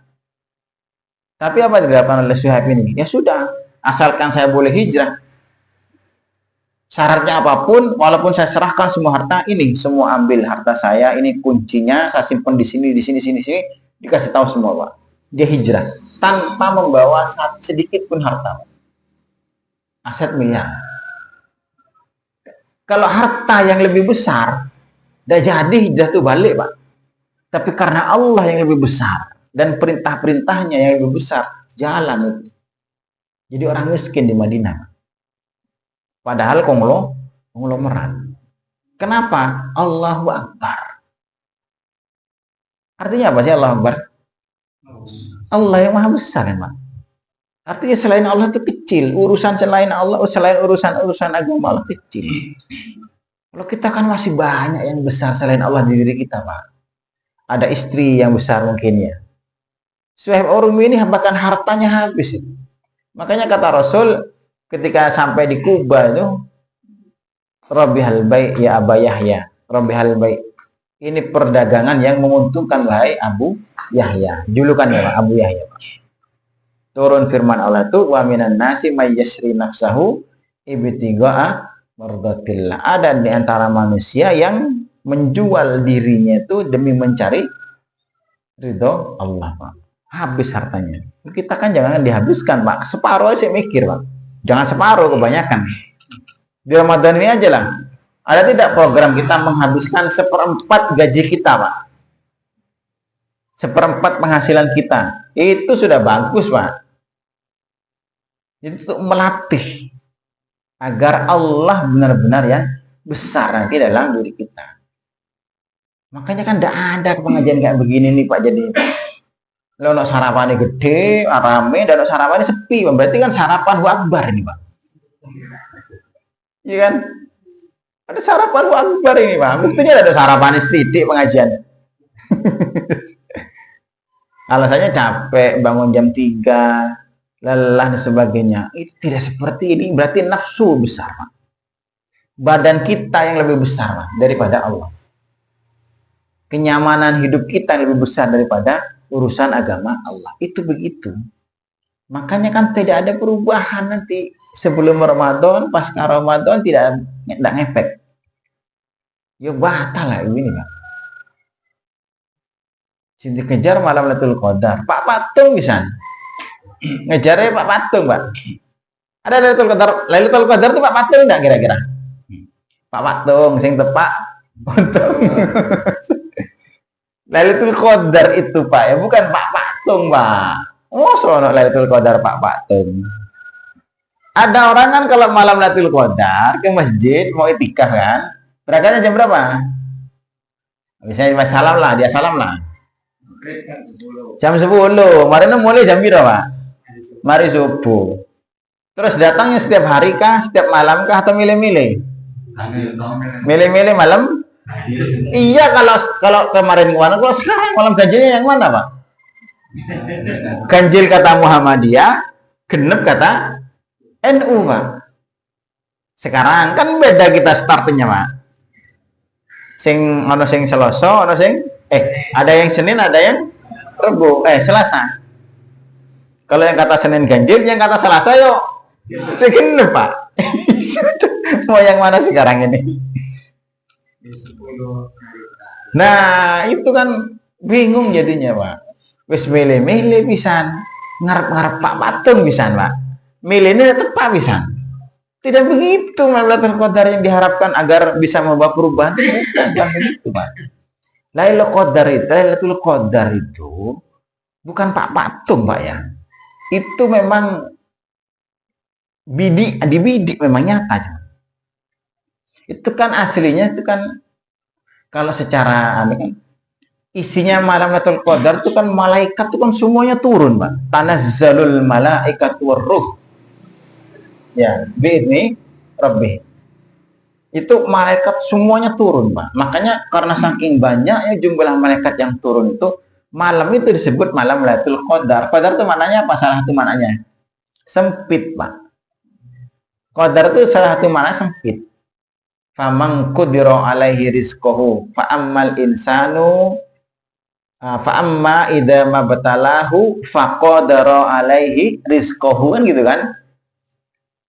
Tapi apa yang dilakukan oleh Suhaib ini? Ya sudah, asalkan saya boleh hijrah. Syaratnya apapun, walaupun saya serahkan semua harta ini, semua ambil harta saya, ini kuncinya, saya simpan di sini, dikasih tahu semua, Pak. Dia hijrah tanpa membawa sedikit pun harta. Aset miliar. Kalau harta yang lebih besar, udah jadi hijrah itu balik, Pak. Tapi karena Allah yang lebih besar dan perintah-perintahnya yang lebih besar, jalan itu. Jadi orang miskin di Madinah. Padahal konglomerat. Kenapa? Allahu Akbar. Artinya apa sih Allahu Akbar? Allah yang maha besar kan, Pak. Artinya selain Allah itu kecil. Urusan selain Allah, selain urusan agama Allah kecil. Kalau kita kan masih banyak yang besar selain Allah di diri kita, Pak. Ada istri yang besar mungkin ya. Suhaib Ar-Rumi ini bahkan hartanya habis. Makanya kata Rasul ketika sampai di Kuba itu, Rabihal Bai' ya Aba Yahya. Rabihal Bai'. Ini perdagangan yang menguntungkan, wahai Abu Yahya. Julukannya Pak, Abu Yahya, Pak. Turun firman Allah itu, wa minan nasi may yasri nafsahu ibtigha'a mardatillah. Ada di antara manusia yang menjual dirinya itu demi mencari ridho Allah, Pak. Habis hartanya. Kita kan jangan dihabiskan, Pak. Separuh aja mikir, Pak. Jangan separuh, kebanyakan. Di Ramadan ini aja lah. Ada tidak program kita menghabiskan 1/4 gaji kita, Pak? 1/4 penghasilan kita. Itu sudah bagus, Pak. Itu melatih agar Allah benar-benar yang besar nanti dalam diri kita. Makanya kan tidak ada pengajian kayak begini nih, Pak. Jadi lo no sarapannya gede, rame, dan no sarapannya sepi. Berarti kan sarapan Akbar ini, Pak. Iya kan? Ada sarapan Akbar ini, Pak. Buktinya ada sarapannya sedikit pengajian. Alasannya capek, bangun jam 3, lelah dan sebagainya. Itu tidak seperti ini. Berarti nafsu besar, Pak. Badan kita yang lebih besar, Pak, daripada Allah. Kenyamanan hidup kita yang lebih besar daripada urusan agama Allah. Itu begitu. Makanya kan tidak ada perubahan nanti. Sebelum Ramadan, pasca Ramadan tidak ngefek. Ya batal lah ini, Pak. Cinti kejar malam Lailatul Qadar. Pak Patung bisa. Ngejarnya Pak Patung, Pak. Ada Lailatul Qadar. Lailatul Qadar itu Pak Patung enggak kira-kira? Pak Patung sing tepak untung. Lailatul Qadar itu, Pak, ya bukan Pak Patung, Pak. Oh, sono Lailatul Qadar Pak Patung. Ada orang kan kalau malam Lailatul Qadar ke masjid mau itikaf kan, berangkatnya jam berapa? Misalnya salam lah, dia salam lah. Jam 10. Kemarin mulai jam berapa, Pak? Mari subuh. Terus datangnya setiap hari kah, setiap malam kah, atau milih-milih? Milih-milih malam? Iya, kalau kemarin kalau sekarang malam ganjilnya yang mana, Pak? Ganjil kata Muhammadiyah, genep kata NU, Pak. Sekarang kan beda kita startnya, Pak. Sing Selasa, ada yang Senin, ada yang Rabu, Selasa. Kalau yang kata Senin ganjil, yang kata Selasa yuk segenep, Pak. Mau yang mana sekarang ini? Nah, itu kan bingung jadinya, Pak. Wis milih-milih pisan, ngarep-ngarep Pak Patung pisan, Pak. Milihnya tepat pisan. Tidak begitu Lailatul Qadar yang diharapkan agar bisa membawa perubahan. Bukan begitu, Pak. Lailatul Qadar itu bukan Pak Patung, Pak, ya. Itu memang dibidik memang nyata. Itu kan aslinya itu kan kalau secara kan isinya malam Lailatul Qadar itu kan malaikat itu kan semuanya turun, Pak. Tanazzalul malaikatu warruh. Ya, bi'idzni rabbih. Itu malaikat semuanya turun, Pak. Makanya karena saking banyaknya jumlah malaikat yang turun itu, malam itu disebut malam Lailatul Qadar. Qadar itu maknanya apa? Salah itu maknanya sempit, Pak. Qadar itu salah satu makna sempit. Faman qudira alaihi rizquhu fa ammal insanu fa amma idza mabtalahu faqadara alaihi rizquhu, kan gitu kan.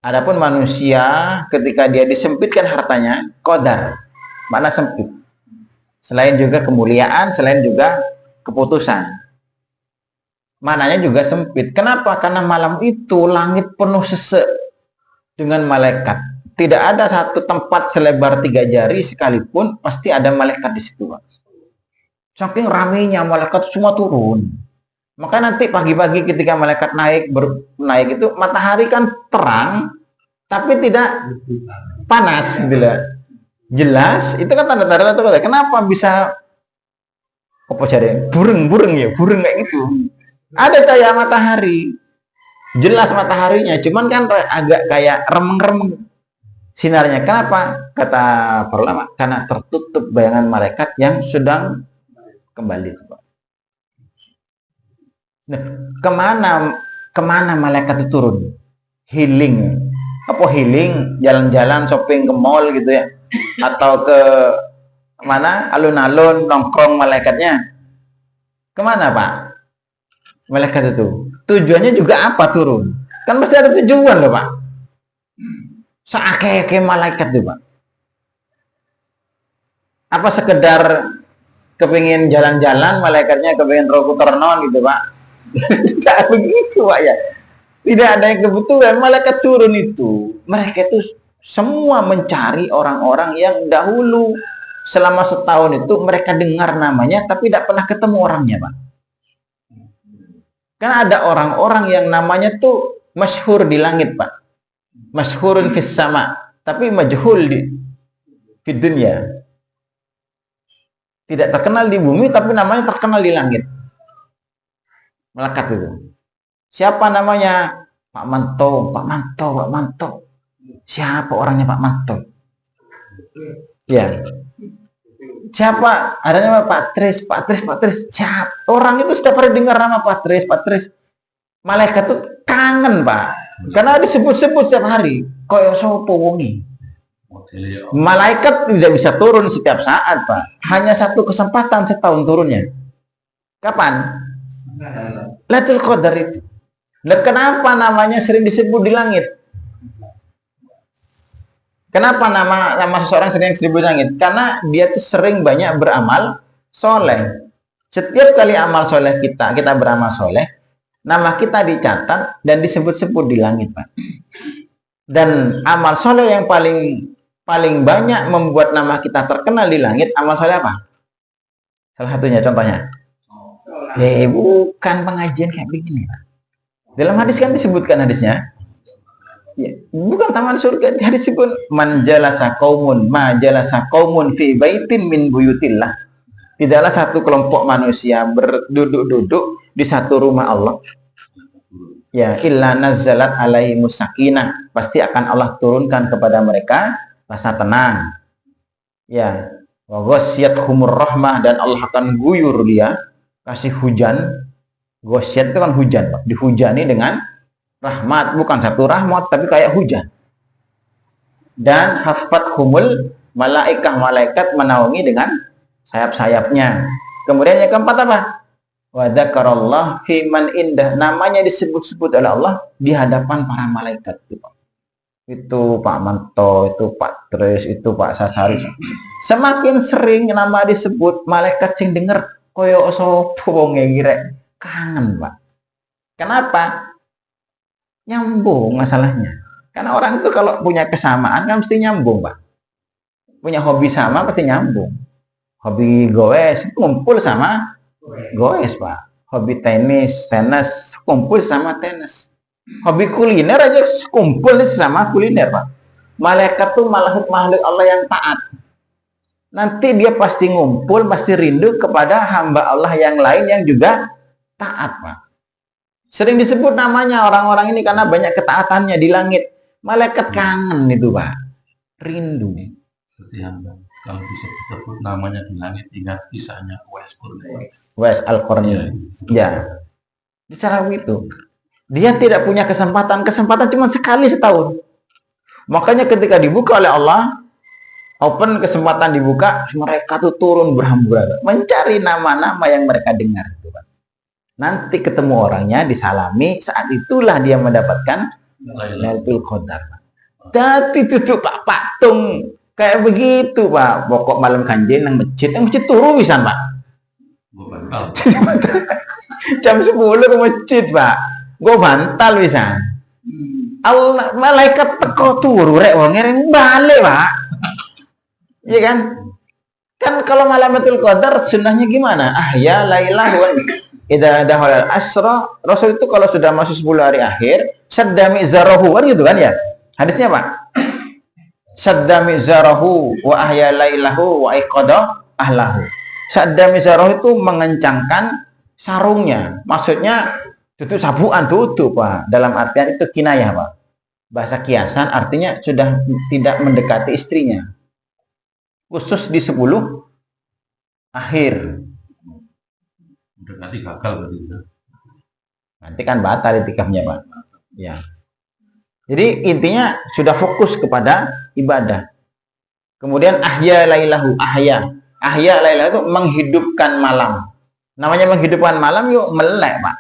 Adapun manusia ketika dia disempitkan hartanya, qadar, makna sempit. Selain juga kemuliaan, selain juga keputusan. Maknanya juga sempit. Kenapa? Karena malam itu langit penuh sesek dengan malaikat. Tidak ada satu tempat selebar 3 jari sekalipun pasti ada malaikat di situ, Pak. Saking ramainya malaikat semua turun. Maka nanti pagi-pagi ketika malaikat naik itu matahari kan terang tapi tidak panas gitu lah. Jelas itu kan tanda-tanda itu. Kenapa bisa apa cari burung kayak gitu. Ada cahaya matahari. Jelas mataharinya, cuman kan agak kayak remeng-remeng sinarnya. Kenapa? Kata para ulama, karena tertutup bayangan malaikat yang sedang kembali. Nah, kemana malaikat itu turun? Healing. Apa healing? Jalan-jalan, shopping ke mall gitu ya? Atau ke mana? Alun-alun, nongkrong malaikatnya? Kemana, Pak? Malaikat itu. Tujuannya juga apa turun? Kan pasti ada tujuan loh, Pak. Seake malaikat tuh, Pak. Apa sekedar kepingin jalan-jalan, malaikatnya kepingin roku ternon gitu, Pak? Tidak begitu, Pak ya. Tidak ada yang kebetulan malaikat turun itu. Mereka itu semua mencari orang-orang yang dahulu selama setahun itu mereka dengar namanya tapi tidak pernah ketemu orangnya, Pak. Karena ada orang-orang yang namanya tuh masyhur di langit, Pak. Masyhurun fis sama, tapi majhul di dunia. Tidak terkenal di bumi tapi namanya terkenal di langit. Melekat itu. Siapa namanya? Pak Manto. Siapa orangnya Pak Manto? Ya. Siapa? Ada nama Pak Tris. Siapa? Orang itu setiap hari dengar nama Pak Tris. Malaikat itu kangen, Pak. Karena disebut-sebut setiap hari. Koyo sopo wongi. Malaikat tidak bisa turun setiap saat, Pak. Hanya satu kesempatan setahun turunnya. Kapan? Lailatul Qadar itu. Nah, kenapa namanya sering disebut di langit? Kenapa nama seseorang sering disebut di langit? Karena dia tuh sering banyak beramal soleh. Setiap kali amal soleh kita beramal soleh, nama kita dicatat dan disebut-sebut di langit, Pak. Dan amal soleh yang paling banyak membuat nama kita terkenal di langit, amal soleh apa? Salah satunya contohnya. Bukan pengajian kayak begini, Pak. Dalam hadis kan disebutkan hadisnya. Ya, bukan taman surga, hadis disebut man jalasa qaumun fi baitin min buyutillah. Tidaklah satu kelompok manusia berduduk-duduk di satu rumah Allah. Ya, illa nazzalat alaihimus sakinah. Pasti akan Allah turunkan kepada mereka rasa tenang. Ya, wa ghasyiyatuhumur rahmah, dan Allah akan guyur dia, kasih hujan. Ghasyiyat itu kan hujan, Pak. Dihujani dengan rahmat, bukan satu rahmat tapi kayak hujan. Dan hafathumul malaikat menaungi dengan sayap-sayapnya. Kemudian yang keempat apa? Wa dzakarallah fi man indah, namanya disebut-sebut oleh Allah di hadapan para malaikat itu, Pak. Itu Pak Manto, itu Pak Tris, itu Pak Sasari. Semakin sering nama disebut, malaikat sing denger koyo sapa wong ngirek kangen, Pak. Kenapa? Nyambung masalahnya. Karena orang itu kalau punya kesamaan kan mesti nyambung, Pak. Punya hobi sama pasti nyambung. Hobi goes kumpul sama goes, Pak. Hobi tenis kumpul sama tenis. Hobi kuliner aja kumpul sama kuliner, Pak. Malaikat tuh makhluk Allah yang taat. Nanti dia pasti ngumpul, pasti rindu kepada hamba Allah yang lain yang juga taat, Pak. Sering disebut namanya orang-orang ini karena banyak ketaatannya di langit. Malaikat kangen itu, Pak. Rindu. Seperti yang kalau disebut namanya di langit, ingat kisahnya Uwais Al-Qarni. Ya. Bicara itu. Dia tidak punya kesempatan cuma sekali setahun. Makanya ketika dibuka oleh Allah, open kesempatan dibuka, mereka tuh turun berhamburan mencari nama-nama yang mereka dengar. Nanti ketemu orangnya, disalami, saat itulah dia mendapatkan Lailatul Qadar. Tapi tutup Pak patung kayak begitu Pak. Pokok malam kanjen nang masjid turu bisa Pak. Jam 10 ke masjid Pak. Gue bantal bisa. Allah malaikat teko turu rek wong ngereng balik Pak. Iya kan? Kan kalau Lailatul Qadar sunnahnya gimana? Ya lailah idza dakhala al-asra, Rasul itu kalau sudah masuk 10 hari akhir, saddami zarahu kan gitu kan ya. Hadisnya Pak. Saddami zarahu wa ahya lailahu wa iqada ahlahu. Saddami zarahu itu mengencangkan sarungnya. Maksudnya tutup sabuan tutup Pak. Dalam artian itu kinayah Pak. Bahasa kiasan artinya sudah tidak mendekati istrinya. Khusus di 10 akhir. Nanti gagal berarti. Nanti kan batal itikafnya Pak. Ya. Jadi intinya sudah fokus kepada ibadah. Kemudian ahya lailahu, ahya. Ahya lailahu itu menghidupkan malam. Namanya menghidupkan malam yuk melek Pak.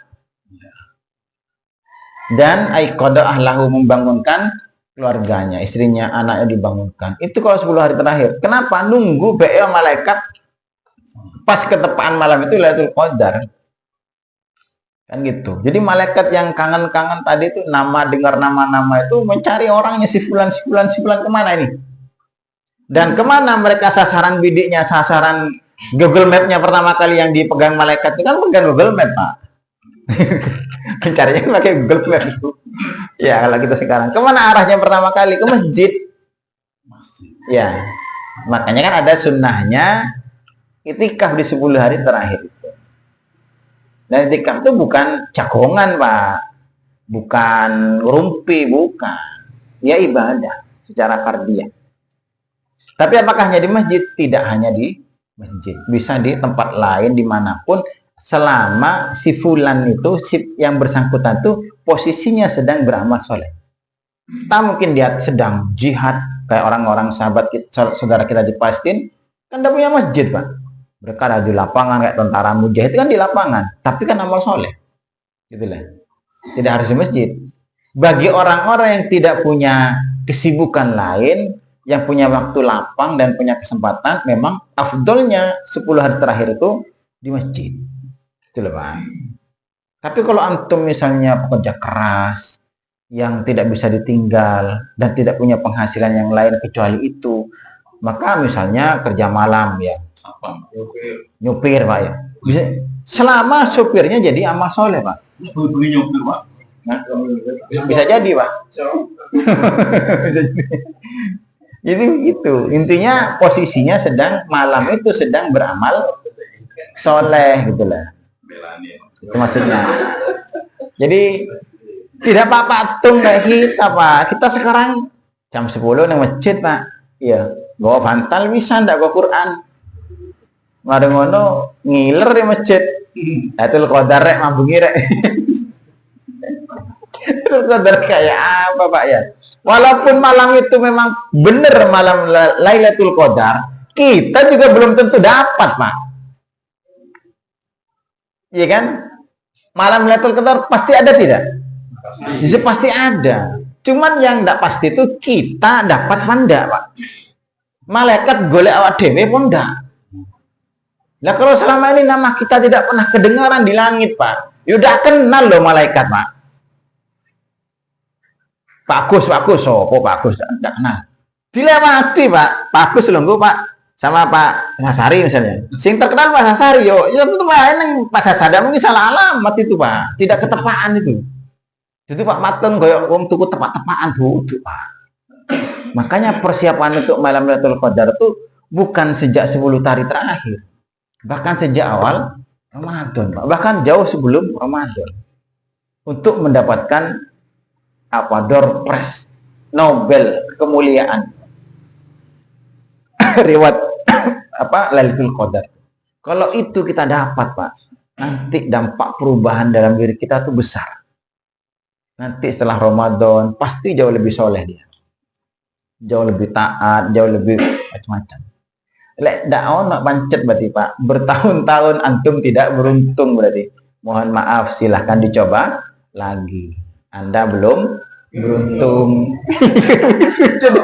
Dan aiqadha ahlahu, membangunkan keluarganya, istrinya, anaknya dibangunkan. Itu kalau 10 hari terakhir. Kenapa? Nunggu BO malaikat pas ketepaan malam itu Lailatul Qadar. Kan gitu. Jadi malaikat yang kangen-kangen tadi itu dengar nama-nama itu mencari orangnya si fulan kemana ini? Dan kemana mereka sasaran bidiknya, sasaran Google Map-nya pertama kali yang dipegang malaikat itu kan pegang Google Map Pak. Mencarinya pakai Google Map itu. Ya kalau kita sekarang kemana arahnya pertama kali? Ke masjid. Ya. Makanya kan ada sunnahnya itikaf di 10 hari terakhir itu. Dan itikaf itu bukan jagongan Pak, bukan rumpi, bukan. Ya ibadah secara fardiyah. Tapi apakah hanya di masjid? Tidak hanya di masjid, bisa di tempat lain dimanapun, selama si fulan itu, si yang bersangkutan itu posisinya sedang beramal soleh. Tak mungkin dia sedang jihad kayak orang-orang sahabat kita, saudara kita di Palestina, kan tidak punya masjid Pak. Mereka ada di lapangan kayak tentara mujahid kan di lapangan, tapi kan amal soleh, gitulah. Tidak harus di masjid. Bagi orang-orang yang tidak punya kesibukan lain, yang punya waktu lapang dan punya kesempatan, memang afdolnya 10 hari terakhir itu di masjid. Itulah Pak. Tapi kalau antum misalnya pekerja keras, yang tidak bisa ditinggal dan tidak punya penghasilan yang lain kecuali itu, maka misalnya kerja malam ya. Apa? Nyupir Pak ya. Bisa, selama supirnya jadi amal soleh Pak. Nyupir Pak. Nah, bisa jadi Pak. Jadi gitu. Intinya posisinya sedang malam itu sedang beramal soleh gitulah. Itu maksudnya. Jadi tidak Pak patung kayak kita Pak. Kita sekarang jam 10 nang masjid Pak. Iya, bawa bantal bisa ndak bawa Quran. Mari ngono ngiler di masjid. Lailatul Qadar rek mambungi rek. Lailatul Qadar kayak apa Pak ya? Walaupun malam itu memang benar malam Lailatul Qadar, kita juga belum tentu dapat Pak. Iya kan? Malam Lailatul Qadar pasti ada tidak? Pasti. Pasti ada. Cuman yang tidak pasti itu kita dapat mana Pak. Malaikat golek awak dhewe pun ndak. Nah kalau selama ini nama kita tidak pernah kedengaran di langit Pak, yaudah kenal loh malaikat Pak. Pak Agus, oh Pak Agus tidak kenal. Dilewati Pak Agus lho Pak, sama Pak Sasari misalnya. Sing terkenal Pak Sasari yo, ya tentu Pak nang Pak Sasari mungkin salah alamat itu Pak, tidak ketepaan itu. Itu Pak mateng goyok wong tuku tepak-tepakan tuh Pak. Makanya persiapan untuk malam Lailatul Qadar itu bukan sejak 10 hari terakhir. Bahkan sejak awal Ramadan, Pak. Bahkan jauh sebelum Ramadan. Untuk mendapatkan door prize Nobel kemuliaan. Reward Lailatul Qadar. Kalau itu kita dapat, Pak, nanti dampak perubahan dalam diri kita tuh besar. Nanti setelah Ramadan pasti jauh lebih soleh dia. jauh lebih taat, jauh lebih macam-macam. Lek ndak ono pancet berarti Pak, bertahun-tahun antum tidak beruntung berarti. Mohon maaf, silahkan dicoba lagi. Anda belum beruntung. Jadi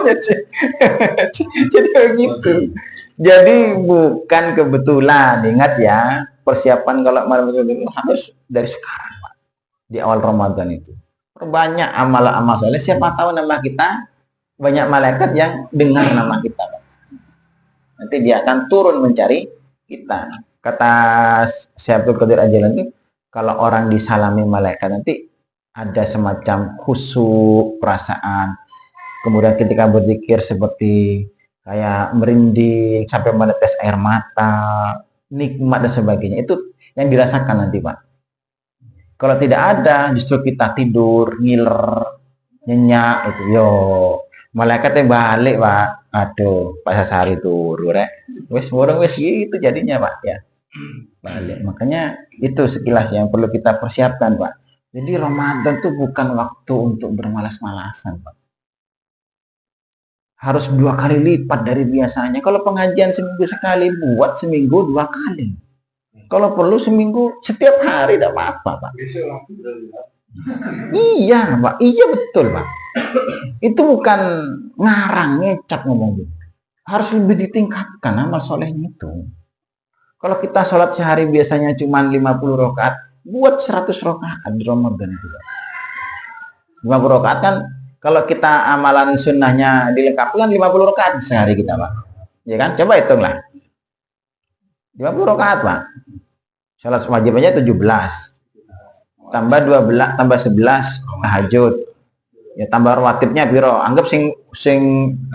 begitu. Jadi bukan kebetulan. Ingat ya, persiapan kalau malam itu harus dari sekarang Pak. Di awal Ramadan itu. Perbanyak amal-amal soleh. Siapa tahu nama kita, banyak malaikat yang dengar nama kita Pak. Nanti dia akan turun mencari kita. Kata Syaikhul Qadir Al-Jilani, kalau orang disalami malaikat nanti ada semacam khusyuk perasaan. Kemudian ketika berzikir seperti kayak merinding sampai menetes air mata, nikmat dan sebagainya. Itu yang dirasakan nanti Pak. Kalau tidak ada, justru kita tidur, ngiler, nyenyak itu. Yo, malaikatnya balik Pak. Aduh, Pak Sasari turu rek. Wes gitu jadinya Pak ya. Balik. Makanya itu sekilas yang perlu kita persiapkan Pak. Jadi Ramadan itu bukan waktu untuk bermalas-malasan Pak. Harus 2 kali lipat dari biasanya. Kalau pengajian seminggu sekali, buat seminggu 2 kali. Kalau perlu seminggu setiap hari tidak apa-apa Pak. Iya Pak, iya betul Pak. Itu bukan ngarang, ngecap ngomong gitu. Harus lebih ditingkatkan amal solehnya itu. Kalau kita sholat sehari biasanya cuma 50 rakaat, buat 100 rakaat di Ramadan itu. 50 rakaat kan, kalau kita amalan sunnahnya dilengkapi kan 50 rakaat sehari kita Pak. Ya kan? Coba hitunglah. 50 rakaat Pak. Sholat wajib aja 17. Tambah 12, tambah 11 tahajud. Ya tambah rawatibnya piro, anggap sing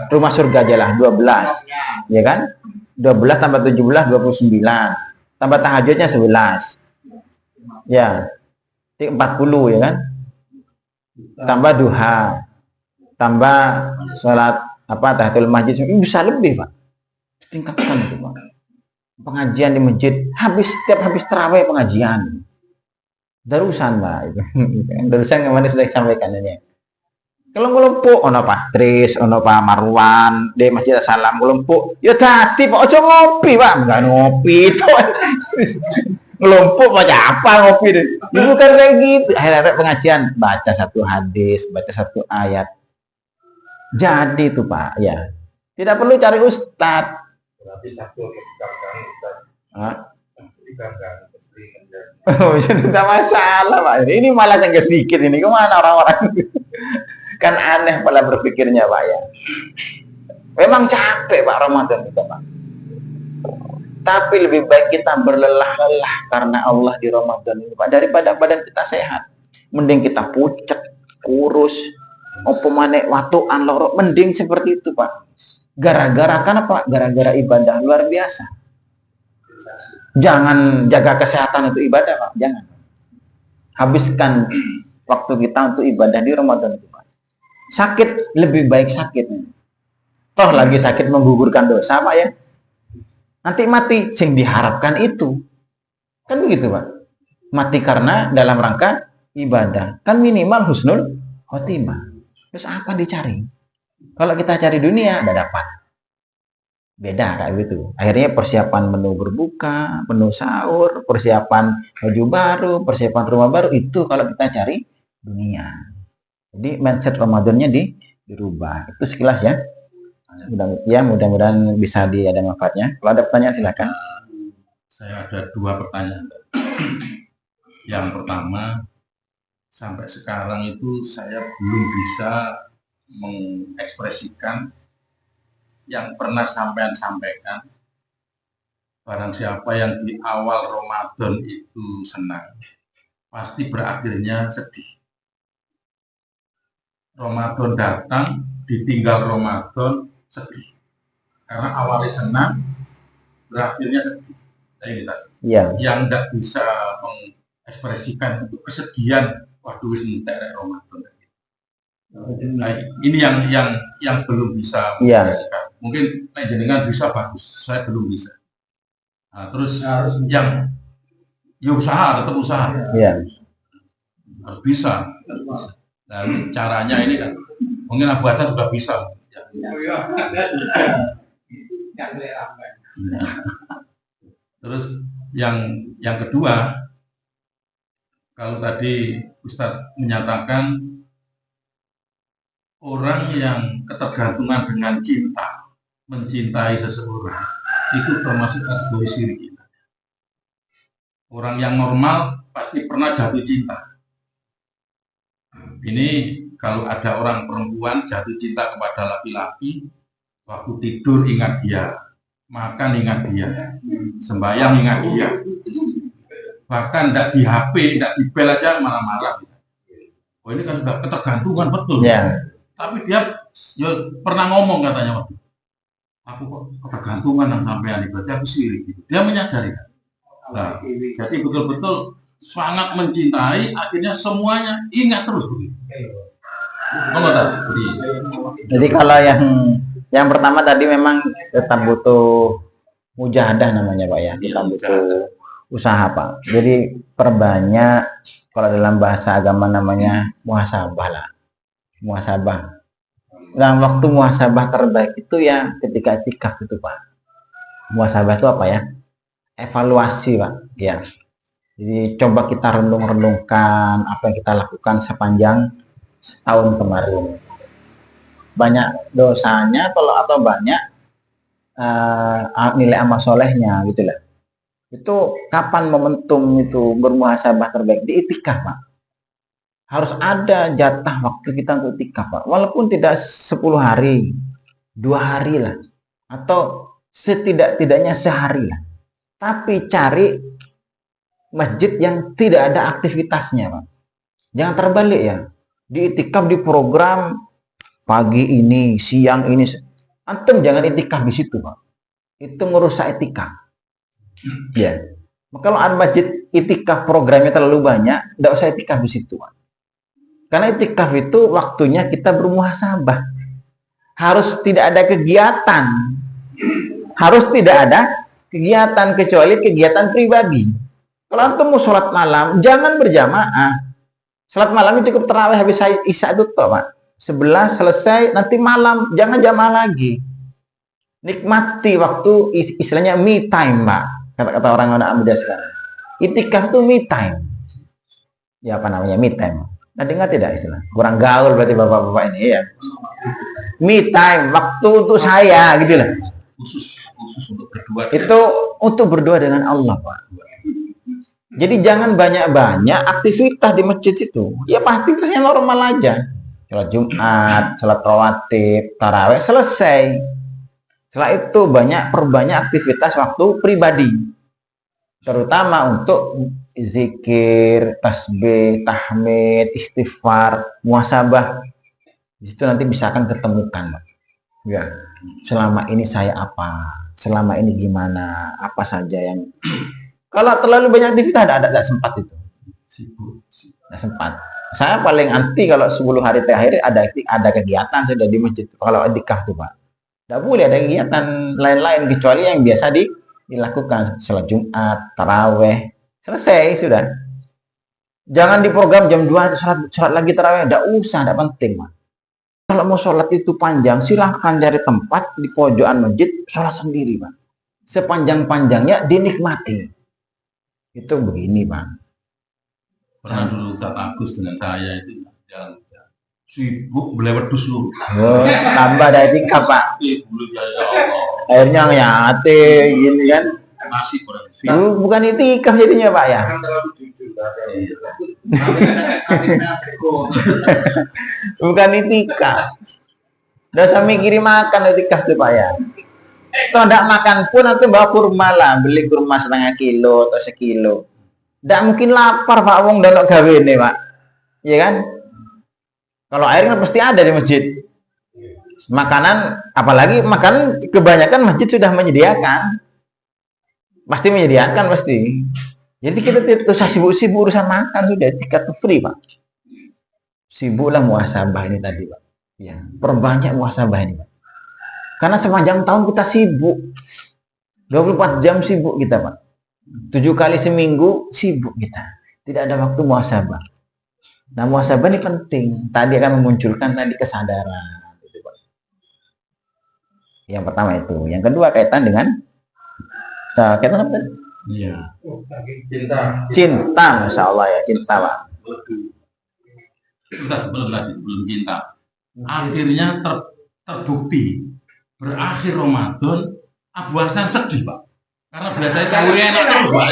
rumah surga aja lah 12. Ya kan? 12 tambah 17 29. Tambah tahajudnya 11. Ya. 40 ya kan? Tambah duha. Tambah salat tahiyatul masjid, bisa lebih Pak. Tingkatkan itu Pak. Pengajian di masjid, setiap habis tarawih pengajian. Darusan Pak itu. Darusan kemarin sudah disampaikan ini. Kalau ngelumpuk ono Patris, ono Pak Marwan, di Masjid Salam ngelumpuk. Ya tadi Pak ojo ngopi Pak, enggak ngopi itu. Ngelumpuk baca apa ngopi deh. Bukan kayak gitu. Akhirnya pengajian baca 1 hadis, baca 1 ayat. Jadi itu Pak, ya. Tidak perlu cari ustadz. Berarti satu Oh, tidak masalah Pak. Ini malah yang sedikit ini. Kemana orang-orang? Kan aneh pola berpikirnya Pak ya. Memang capek Pak Ramadan kita Pak. Tapi lebih baik kita berlelah-lelah karena Allah di Ramadan ini Pak. Daripada badan kita sehat. Mending kita pucet, kurus, opo maneh watuan loro. Mending seperti itu Pak. Gara-gara kan apa? Gara-gara ibadah luar biasa. Jangan jaga kesehatan untuk ibadah Pak. Jangan. Habiskan waktu kita untuk ibadah di Ramadan itu Pak. Sakit lebih baik sakit. Toh lagi sakit menggugurkan dosa Pak ya. Nanti mati sing diharapkan itu. Kan begitu Pak. Mati karena dalam rangka ibadah. Kan minimal husnul khotimah. Terus apa dicari? Kalau kita cari dunia tidak dapat. Beda kayak gitu. Akhirnya persiapan menu berbuka, menu sahur, persiapan baju baru, persiapan rumah baru itu kalau kita cari dunia. Jadi mindset Ramadannya dirubah. Itu sekilas ya. Mudah-mudahan bisa ada manfaatnya. Kalau ada pertanyaan silakan. Saya ada 2 pertanyaan. Yang pertama, sampai sekarang itu saya belum bisa mengekspresikan yang pernah sampean sampaikan. Barang siapa yang di awal Ramadan itu senang, pasti berakhirnya sedih. Ramadan datang, ditinggal Ramadan, sedih. Karena awalnya senang, berakhirnya sedih. Ya. Yang tidak bisa mengekspresikan itu kesedihan waktu wis entek Ramadan. Nah, ini yang belum bisa mengekspresikan. Mungkin jenengan bisa bagus, saya belum bisa. Nah, terus yang usaha, tetap usaha. Ya. Harus bisa. Nah, caranya ini kan mungkin Abu Hasan juga bisa. Ya. Terus yang kedua, kalau tadi Ustadz menyatakan orang yang ketergantungan dengan cinta, mencintai seseorang, itu termasuk kategori syirik. Orang yang normal pasti pernah jatuh cinta. Ini kalau ada orang perempuan jatuh cinta kepada laki-laki, waktu tidur ingat dia, makan ingat dia, sembahyang ingat dia, bahkan tidak di HP, tidak di bel aja marah-marah. Oh ini kan sudah ketergantungan betul. Ya. Tapi dia ya, pernah ngomong katanya, aku kok ketergantungan yang sampean itu, berarti aku sirik. Gitu. Dia menyadari. Nah, jadi betul-betul sangat mencintai, akhirnya semuanya ingat terus begitu. Jadi kalau yang pertama tadi memang tetap butuh mujahadah namanya Pak ya, kita butuh usaha Pak. Jadi perbanyak, kalau dalam bahasa agama namanya muhasabah lah, muhasabah. Dan waktu muhasabah terbaik itu ya ketika itikaf itu Pak. Muhasabah itu apa ya? Evaluasi Pak. Ya. Jadi coba kita renung-renungkan apa yang kita lakukan sepanjang setahun kemarin. Banyak dosanya atau banyak nilai amal solehnya gitu lah. Itu kapan momentum itu bermuhasabah terbaik? Di itikaf Pak. Harus ada jatah waktu kita untuk itikaf Pak. Walaupun tidak 10 hari, 2 hari lah, atau setidak-tidaknya sehari lah. Tapi cari masjid yang tidak ada aktivitasnya Pak. Jangan terbalik ya. Di itikaf di program pagi ini, siang ini. Antum jangan itikaf di situ Pak. Itu ngerusak itikaf. Ya. Kalau ada masjid itikaf programnya terlalu banyak, tidak usah itikaf di situ Pak. Karena itikaf itu waktunya kita bermuhasabah. Harus tidak ada kegiatan. Harus tidak ada kegiatan kecuali kegiatan pribadi. Kalau antum mau sholat malam, jangan berjamaah. Sholat malam itu cukup terawih habis isya itu Pak. 11 selesai, nanti malam jangan jamaah lagi. Nikmati waktu istilahnya me time Pak. Kata-kata orang anak muda sekarang. Itikaf itu me time. Ya apa namanya me time? Nah, dengar tidak istilah? Kurang gaul berarti bapak-bapak ini ya. Me time, waktu untuk saya gitu lah. Khusus untuk berdua. Itu untuk berdua dengan Allah Pak. Jadi jangan banyak-banyak aktivitas di masjid itu. Ya pasti terusnya normal aja. Sholat Jumat, sholat rawatib, taraweh selesai. Setelah itu perbanyak aktivitas waktu pribadi. Terutama untuk zikir, tasbih, tahmid, istighfar, muhasabah. Di situ nanti bisa akan ketemukan, Pak. Ya, selama ini saya apa? Selama ini gimana? Apa saja yang kalau terlalu banyak aktivitas tidak sempat itu. Tidak sempat. Saya paling anti kalau 10 hari terakhir ada kegiatan sudah di masjid. Kalau itikaf tuh Pak, tidak boleh ada kegiatan lain-lain kecuali yang biasa dilakukan. Sholat Jumat, taraweh, selesai sudah. Jangan diprogram jam 2 sholat lagi taraweh, tidak usah, tidak penting Pak. Kalau mau sholat itu panjang, silahkan cari tempat di pojokan masjid, sholat sendiri Pak. Sepanjang-panjangnya dinikmati. Itu begini Bang. Pernah dulu Ustaz Agus dengan saya itu jalan sibuk belewet dus lu. Oh, tambah ada itikaf Pak. Akhirnya nyate gini kan. Masih kurang. Bukan itikaf jadinya Pak ya. Bukan itikaf. Udah usah mikirin makan itikaf tuh Pak ya. Kalau tidak makan pun nanti bawa kurma lah, beli kurma 1,5 kilo atau 1 kilo. Tidak mungkin lapar Pak wong dan gawe ini Pak, iya kan? Kalau air kan pasti ada di masjid. Makanan, apalagi makanan kebanyakan masjid sudah menyediakan, pasti menyediakan pasti. Jadi kita tidak usah sibuk-sibuk urusan makan, sudah tiket free Pak. Sibuklah muhasabah ini tadi Pak. Ya, perbanyak muhasabah ini Pak. Karena sepanjang tahun kita sibuk. 24 jam sibuk kita Pak. 7 kali seminggu sibuk kita. Tidak ada waktu muhasabah. Nah muhasabah ini penting. Tadi akan memunculkan tadi kesadaran. Yang pertama itu. Yang kedua kaitan dengan kaitan apa? Iya. Cinta. Cinta, Masya Allah ya, cinta Pak. Belum cinta. Akhirnya terbukti berakhir Ramadan, Abu Hasan sedih Pak. Karena biasanya sahurnya enak terus Pak.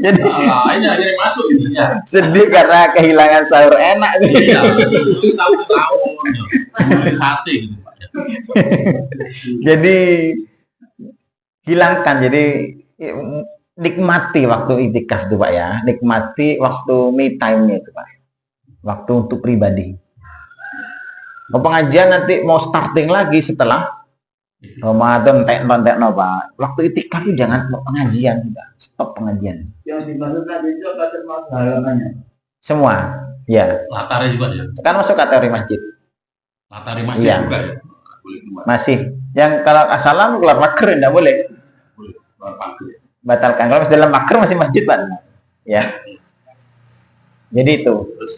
Jadi ini akhirnya masuk ini ya. sedih karena kehilangan sahur enak nih. Iya. Sahur tahu. Sate gitu Pak. Jadi hilangkan, jadi nikmati waktu iktikaf itu Pak ya, nikmati waktu me time-nya itu Pak, waktu untuk pribadi. Pengajian nanti mau starting lagi setelah Ramadan, tekno Pak. Waktu iktikaf itu jangan pengajian, stop pengajian. Yang dimaksud tadi itu apa termasuk halamannya? Semua, ya. Latarnya juga ya. Kan masuk kategori masjid. Latari masjid Iya. juga ya. Boleh keluar. Masih. Yang kalau assalam keluar mager tidak boleh. Boleh keluar pagar. Batalkan. Kalau masih dalam mager masih masjid Pak. Ya. Jadi itu. Terus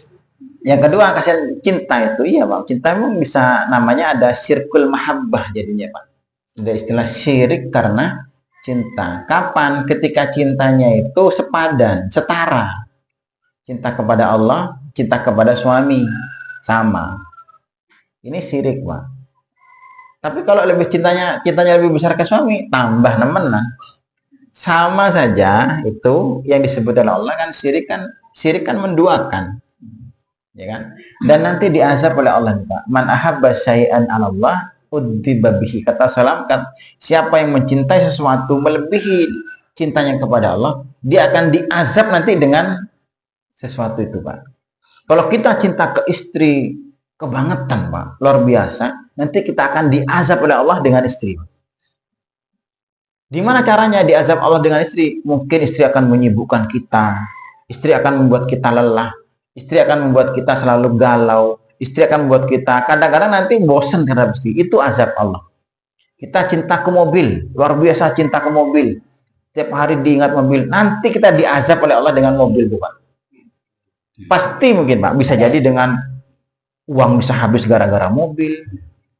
Yang kedua kasihan cinta itu, iya Pak. Cinta memang bisa namanya ada syirkul mahabbah jadinya Pak. Ada istilah syirik karena cinta. Kapan? Ketika cintanya itu sepadan, setara. Cinta kepada Allah, cinta kepada suami, sama. Ini syirik Pak. Tapi kalau lebih cintanya lebih besar ke suami, tambah nemenan. Sama saja itu yang disebut oleh Allah kan syirik kan menduakan. Ya kan? Dan nanti diazab oleh Allah Pak. Man ahabba syai'an 'ala Allah udziba bihi. Kata salam kan, siapa yang mencintai sesuatu melebihi cintanya kepada Allah, dia akan diazab nanti dengan sesuatu itu Pak. Kalau kita cinta ke istri kebangetan Pak, luar biasa, nanti kita akan diazab oleh Allah dengan istri. Di mana caranya diazab Allah dengan istri? Mungkin istri akan menyibukkan kita, istri akan membuat kita lelah, istri akan membuat kita selalu galau, istri akan membuat kita kadang-kadang nanti bosan karena istri. Itu azab Allah. Kita cinta ke mobil, luar biasa cinta ke mobil, tiap hari diingat mobil, nanti kita diazab oleh Allah dengan mobil itu Pak. Pasti mungkin Pak, bisa jadi dengan uang bisa habis gara-gara mobil,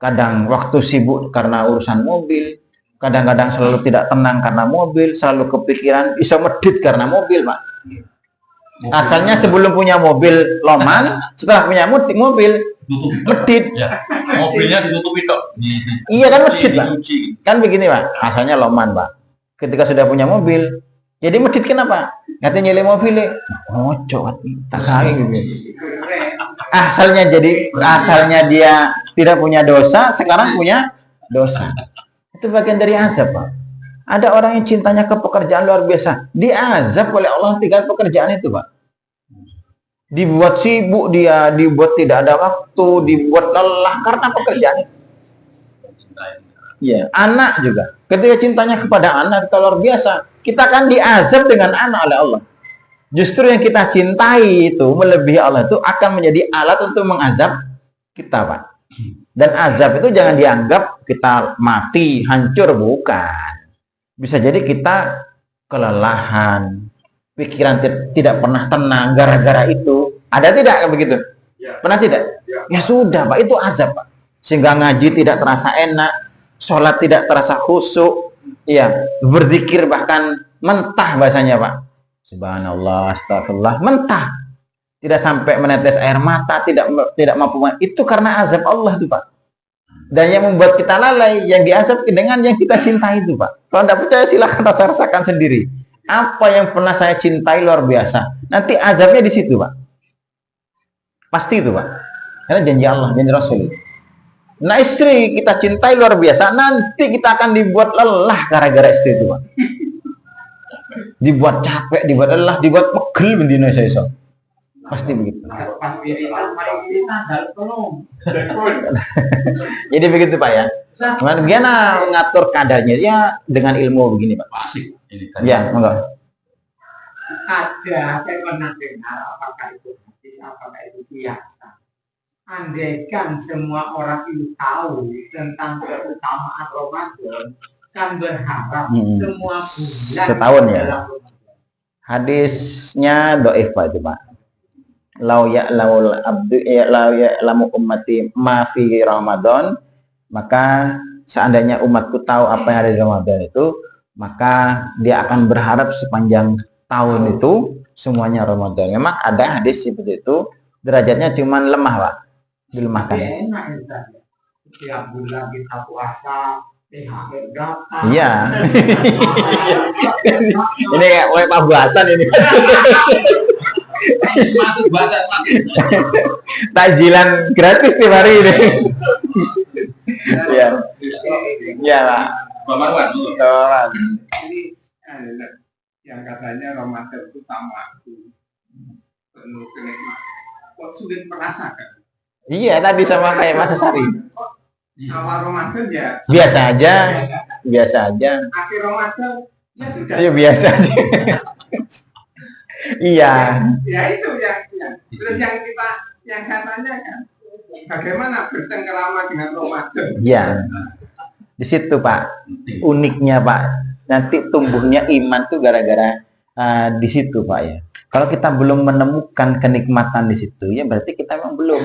kadang waktu sibuk karena urusan mobil, kadang-kadang selalu tidak tenang karena mobil, selalu kepikiran, bisa medit karena mobil Pak. Asalnya sebelum punya mobil loman, setelah punya mobil medit. ya. Mobilnya ditutupi tok. Iya kan medit Pak. Kan begini Pak, asalnya loman Pak. Ketika sudah punya mobil, jadi medit kenapa? Katanya nyilih mobilnya, ngocok, tak sayang gitu. Asalnya dia tidak punya dosa, sekarang punya dosa. Itu bagian dari azab Pak. Ada orang yang cintanya ke pekerjaan luar biasa, diazab oleh Allah tinggal pekerjaan itu Pak. Dibuat sibuk dia, dibuat tidak ada waktu, dibuat lelah karena pekerjaan itu. Iya, anak juga. Ketika cintanya kepada anak itu luar biasa, kita akan diazab dengan anak oleh Allah. Justru yang kita cintai itu melebihi Allah itu akan menjadi alat untuk mengazab kita Pak. Dan azab itu jangan dianggap kita mati, hancur, bukan. Bisa jadi kita kelelahan, pikiran tidak pernah tenang gara-gara itu. Ada tidak begitu? Ya. Pernah tidak? Ya sudah Pak, itu azab Pak. Sehingga ngaji tidak terasa enak, sholat tidak terasa khusyuk, ya, berzikir bahkan mentah bahasanya Pak. Subhanallah, astagfirullah, mentah. Tidak sampai menetes air mata, tidak mampu. Itu karena azab Allah itu Pak. Dan yang membuat kita lalai, yang diazab dengan yang kita cintai itu Pak. Kalau tidak percaya silahkan rasakan sendiri. Apa yang pernah saya cintai luar biasa, nanti azabnya di situ Pak. Pasti itu Pak. Karena janji Allah, janji Rasul. Nah istri kita cintai luar biasa, nanti kita akan dibuat lelah gara-gara istri itu Pak. Dibuat capek, dibuat lelah, dibuat pegel di Indonesia. Pasti begitu. Jadi begitu Pak ya. Bagaimana mengatur kadarnya ya dengan ilmu begini Pak. Asik ini kan. Ya, monggo. Ada, saya pernah dengar apakah itu hadis, apakah itu biasa. Andaikan semua orang itu tahu tentang keutamaan Ramadan, kan berharap semua bulan setahun ya. dalam Ramadan. Hadisnya dhaif Pak itu Pak. lau ya'lamul abdu lau ya'lamu ummati ma fi Ramadan, maka seandainya umatku tahu apa yang ada di Ramadan itu, maka dia akan berharap sepanjang tahun itu semuanya Ramadan. Memang ada hadis seperti itu, derajatnya cuman lemah, Pak. Dilemahkan. Enak itu tadi. Tiap bulan kita puasa, THR datang. Iya. Ini kayak Pak Bahasan ini. Masuk bahasa masuk. Takjilan gratis tiap hari ini. Iya. Iya, Pak. Pak Marwan. Jadi yang katanya Ramadan itu tamakku, penuh kenikmatan. Kok sulit merasakan? Iya, tadi sama kayak Mas Sari. Awal Ramadan ya Biasa aja. Biasa aja. akhir Ramadan ya sudah. Iya, biasa aja. Iya. Ya itu yang terus yang saya tanyakan bagaimana bercengkerama dengan Ramadan. Iya. Di situ, Pak. Uniknya, Pak. Nanti tumbuhnya iman tuh gara-gara di situ, Pak, ya. Kalau kita belum menemukan kenikmatan di situ, ya berarti kita memang belum.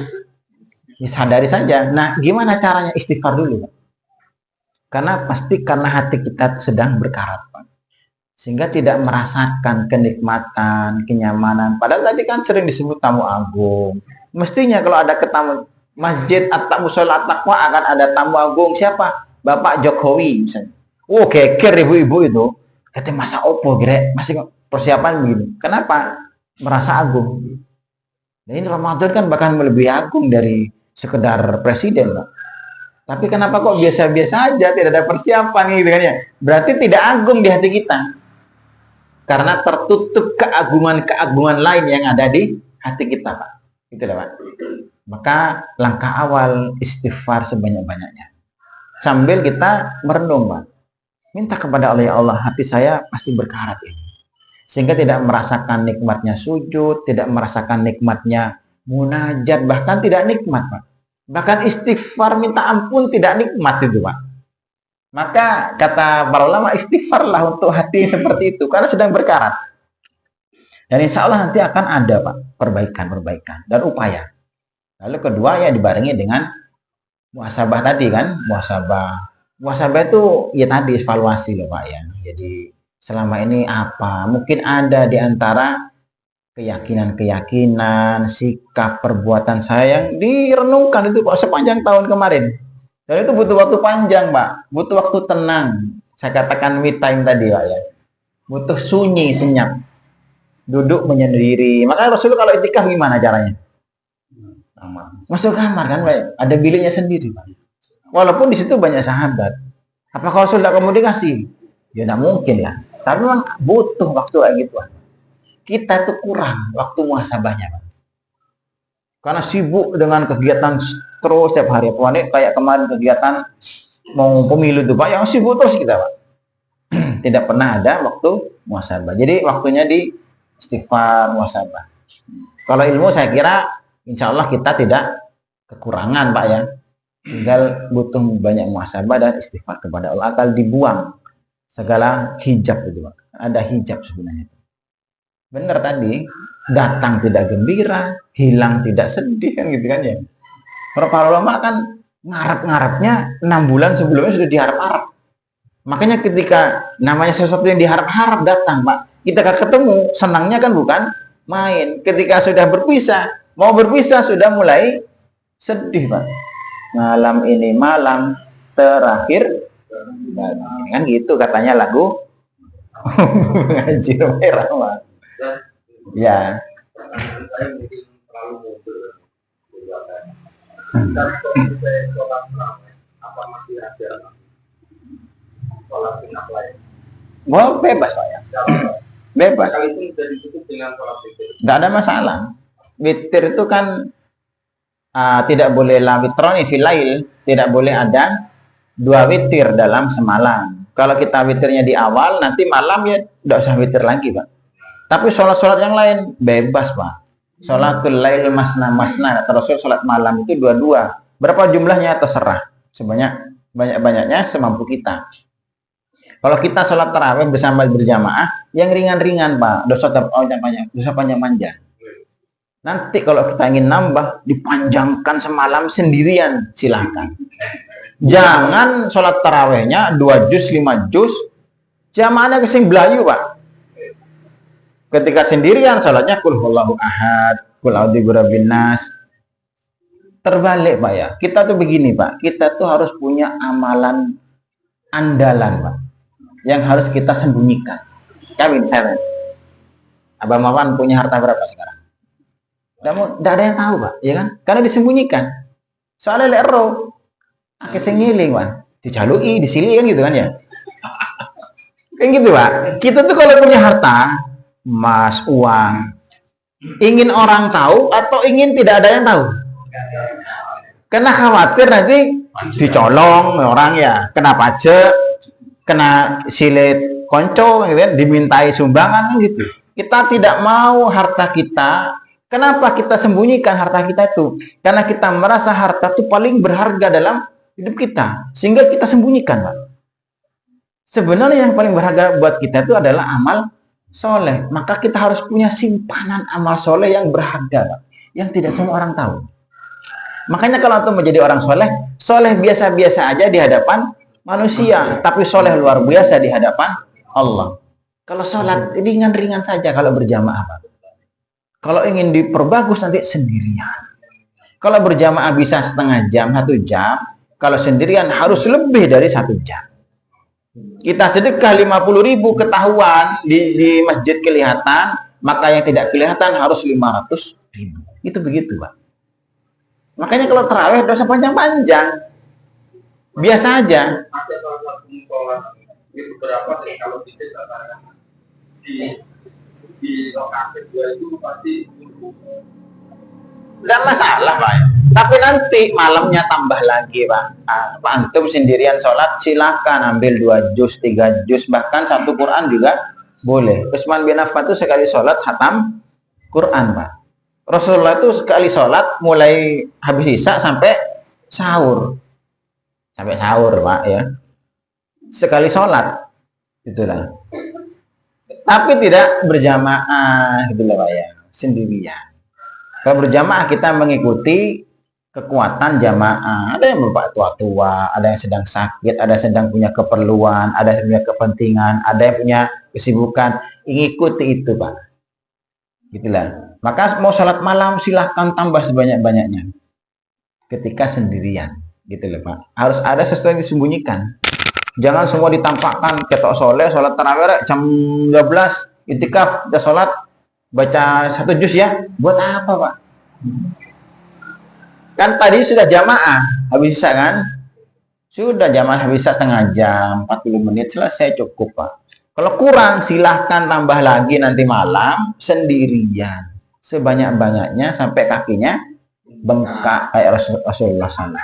Ya, sadari saja. Nah, gimana caranya? Istighfar dulu, Pak. Karena pasti karena hati kita sedang berkarat, Pak. Sehingga tidak merasakan kenikmatan, kenyamanan. Padahal tadi kan sering disebut tamu agung. Mestinya kalau ada ke tamu masjid atau musola taqwa akan ada tamu agung. Siapa? Bapak Jokowi misalnya. Oh, geger ibu-ibu itu. Katanya masa opo, kira masih persiapan begini. Kenapa? Merasa agung. Nah, ini Ramadan kan bahkan melebihi agung dari sekedar presiden, Pak. Tapi kenapa kok biasa-biasa aja, tidak ada persiapan gitu kan ya? Berarti tidak agung di hati kita. Karena tertutup keagungan-keagungan lain yang ada di hati kita, Pak. Gitu lah, Pak. Maka langkah awal istighfar sebanyak-banyaknya. Sambil kita merenung, Pak. Minta kepada Allah, ya Allah, hati saya pasti berkarat ini. Sehingga tidak merasakan nikmatnya sujud, tidak merasakan nikmatnya munajat, bahkan tidak nikmat, Pak. Bahkan istighfar minta ampun tidak nikmat itu, Pak. Maka kata para ulama, istighfarlah untuk hati seperti itu karena sedang berkarat. Dan insya Allah nanti akan ada, Pak, perbaikan dan upaya. Lalu kedua ya dibarengi dengan muhasabah tadi kan, muhasabah itu ya tadi evaluasi loh, Pak, ya. Jadi selama ini apa? Mungkin ada di antara keyakinan, sikap, perbuatan saya yang direnungkan itu kok sepanjang tahun kemarin. Dan itu butuh waktu panjang, Pak. Butuh waktu tenang. Saya katakan me time tadi, Pak, ya. Butuh sunyi, senyap. Duduk menyendiri. Makanya Rasulullah kalau itikaf gimana caranya? Masuk kamar kan, Pak. Ada biliknya sendiri, Pak. Walaupun di situ banyak sahabat. Apakah Rasul tidak komunikasi? Ya tidak mungkin lah. Tapi memang butuh waktu kayak gitu, Pak. Kita tuh kurang waktu muhasabahnya, Pak. Karena sibuk dengan kegiatan terus setiap hari. Pokoknya kayak kemarin kegiatan mau pemilu tuh, Pak, yang sibuk terus kita, Pak. Tidak pernah ada waktu muhasabah. Jadi waktunya di istighfar, muhasabah. Kalau ilmu saya kira insya Allah kita tidak kekurangan, Pak, ya. Tinggal butuh banyak muhasabah dan istighfar kepada Allah. Akal dibuang segala hijab itu, Pak. Ada hijab sebenarnya. Benar tadi, datang tidak gembira, hilang tidak sedih kan gitu kan ya. Para ulama kan ngarep-ngarepnya 6 bulan sebelumnya sudah diharap-harap. Makanya ketika namanya sesuatu yang diharap-harap datang, Pak, kita kan ketemu, senangnya kan bukan main. Ketika sudah berpisah, mau berpisah sudah mulai sedih, Pak. Malam ini malam terakhir, kan gitu katanya lagu Ngaji Merah, Pak. Ya. Saya mungkin terlalu mundur. Dan kalau saya sholat terawih, apa masih ada sholat sunat lain? Wah, bebas, Pak, ya. Bebas. Kalau itu sudah ditutup dengan sholat witir. Tidak ada masalah. Witir itu kan tidak boleh la witroni filail, tidak boleh ada 2 witir dalam semalam. Kalau kita witirnya di awal, nanti malam ya tidak usah witir lagi, Pak. Tapi sholat-sholat yang lain bebas, Pak. Sholatul lail masna. Rasul sholat malam itu 2-2. Berapa jumlahnya terserah. Banyak-banyaknya semampu kita. Kalau kita sholat tarawih bersama berjamaah, yang ringan-ringan, Pak. Dosa panjang-panjang. Nanti kalau kita ingin nambah, dipanjangkan semalam sendirian, silahkan. Jangan sholat tarawehnya 2 juz, 5 juz, jamaahnya kesing belayu, Pak. Ketika sendirian, sholatnya kul huwallahu ahad, kul a'udzu birabbin nas. Terbalik, Pak ya. Kita tuh begini, Pak. Kita tuh harus punya amalan andalan, Pak, yang harus kita sembunyikan. Kami misalnya, Abang Mawan punya harta berapa sekarang? Tidak ada yang tahu, Pak, ya kan? Karena disembunyikan. Soalnya lero, akhirnya sengiling, Pak. Dijalui, disili kan gitu kan ya? Kan gitu, Pak. Kita tuh kalau punya harta, emas, uang, ingin orang tahu atau ingin tidak ada yang tahu? Karena khawatir nanti dicolong orang ya, kena pajak, kena silet konco, gitu kan, dimintai sumbangan gitu. Kita tidak mau harta kita. Kenapa kita sembunyikan harta kita itu? Karena kita merasa harta itu paling berharga dalam hidup kita, sehingga kita sembunyikan, Pak. Sebenarnya yang paling berharga buat kita itu adalah amal soleh. Maka kita harus punya simpanan amal soleh yang berharga, Pak, yang tidak semua orang tahu. Makanya kalau untuk menjadi orang soleh, soleh biasa-biasa aja di hadapan manusia, tapi soleh luar biasa di hadapan Allah. Kalau sholat ringan-ringan saja kalau berjamaah, Pak. Kalau ingin diperbagus nanti sendirian. Kalau berjamaah bisa setengah jam, 1 jam. Kalau sendirian harus lebih dari 1 jam. Kita sedekah 50.000 ketahuan di masjid kelihatan, maka yang tidak kelihatan harus 500.000. Itu begitu, Pak. Makanya kalau tarawih dosa panjang-panjang, biasa aja. Ada salah satu musola di beberapa dan kalau tidak di lokasi dua itu pasti Tidak masalah, Pak. Tapi nanti malamnya tambah lagi, Pak. Pak antum sendirian sholat, silakan ambil 2 juz, 3 juz, bahkan 1 Quran juga boleh. Utsman bin Affan itu sekali sholat khatam Quran, Pak. Rasulullah itu sekali sholat mulai habis isya sampai sahur. Sampai sahur, Pak, ya. Sekali sholat. Itulah. Tapi tidak berjamaah, itulah, Pak, ya. Sendirian. Kalau berjamaah kita mengikuti kekuatan jamaah. Ada yang bapak tua-tua, ada yang sedang sakit, ada yang sedang punya keperluan, ada yang punya kepentingan, ada yang punya kesibukan. Ikuti itu, Pak. Gitulah. Maka mau sholat malam silahkan tambah sebanyak-banyaknya. Ketika sendirian, gitu loh, Pak. Harus ada sesuatu yang disembunyikan. Jangan semua ditampakkan. Ketok soleh, sholat tarawih jam 12, itikaf, udah sholat, baca 1 juz ya. Buat apa, Pak? Kan tadi sudah jamaah, habis isya kan? Sudah jamaah habis isya setengah jam, 40 menit selesai, cukup, Pak. Kalau kurang silahkan tambah lagi nanti malam sendirian. Sebanyak-banyaknya sampai kakinya bengkak kayak Rasulullah SAW.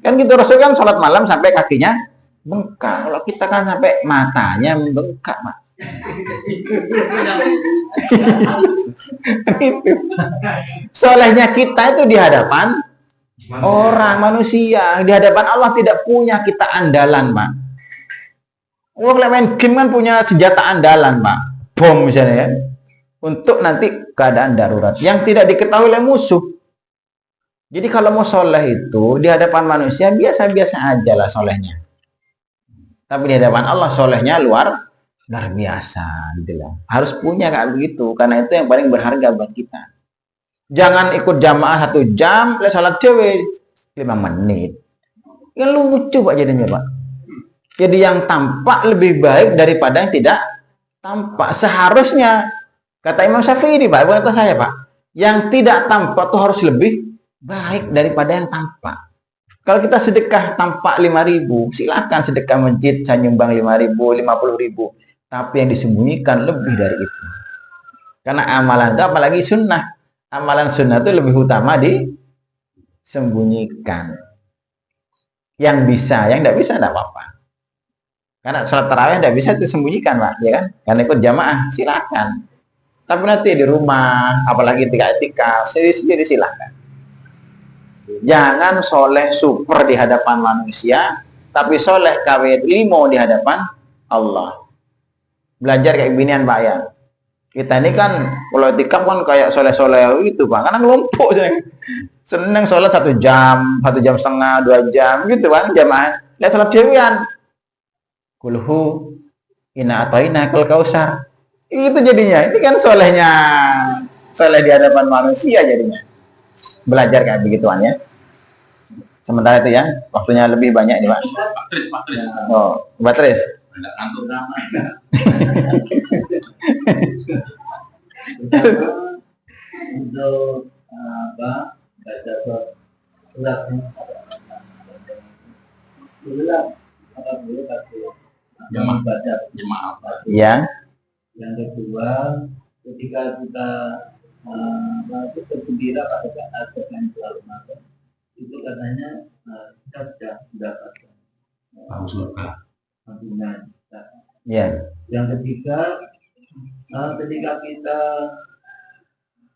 Kan gitu, Rasul kan sholat malam sampai kakinya bengkak. Kalau kita kan sampai matanya bengkak, Pak. Solehnya kita itu di hadapan orang, manusia. Di hadapan Allah tidak punya kita andalan, Pak. Orang main game kan punya senjata andalan, Pak. Bom misalnya, kan? Untuk nanti keadaan darurat yang tidak diketahui oleh musuh. Jadi kalau mau soleh itu di hadapan manusia biasa-biasa aja lah solehnya. Tapi di hadapan Allah solehnya luar biasa, gitu lah. Harus punya kayak begitu, karena itu yang paling berharga buat kita. Jangan ikut jamaah 1 jam, sholat cewek 5 menit. Yang lucu, Pak, jadinya, Pak. Jadi yang tampak lebih baik daripada yang tidak tampak. Seharusnya kata Imam Syafi'i, Pak, bukan kata saya, Pak. Yang tidak tampak itu harus lebih baik daripada yang tampak. Kalau kita sedekah tampak 5.000, silakan sedekah masjid, saya nyumbang 5.000, 50.000. Tapi yang disembunyikan lebih dari itu. Karena amalan itu, apalagi sunnah. Amalan sunnah itu lebih utama disembunyikan. Yang bisa, yang tidak bisa tidak apa-apa. Karena sholat tarawih tidak bisa disembunyikan, Pak, ya kan? Karena ikut jamaah, silakan. Tapi nanti di rumah, apalagi etikaf, sendiri-sendiri silakan. Jangan soleh super di hadapan manusia, tapi soleh kawet limo di hadapan Allah. Belajar kayak binian, Pak, ya. Kita ini kan kalau itikaf kan kayak soleh-soleh itu Pak, karena ngelompok seneng sholat 1 jam, 1,5 jam, 2 jam gitu kan jamaah. Lihat sholat dewian. Kulhu ina ataina kal kausar. Itu jadinya. Ini kan soleh di hadapan manusia jadinya. Belajar kayak begituan ya. Sementara itu ya, waktunya lebih banyak nih Pak. Pak Tris. Oh, Mbak Tris. Ada kantor nama. Untuk baca surat Jemaah. Ya. Yang kedua, ketika kita bergembira pada saat bulan Ramadan, itu katanya kita sudah mendapatkan Tahu surga. ampunan. Ya. Yang ketiga, ketika kita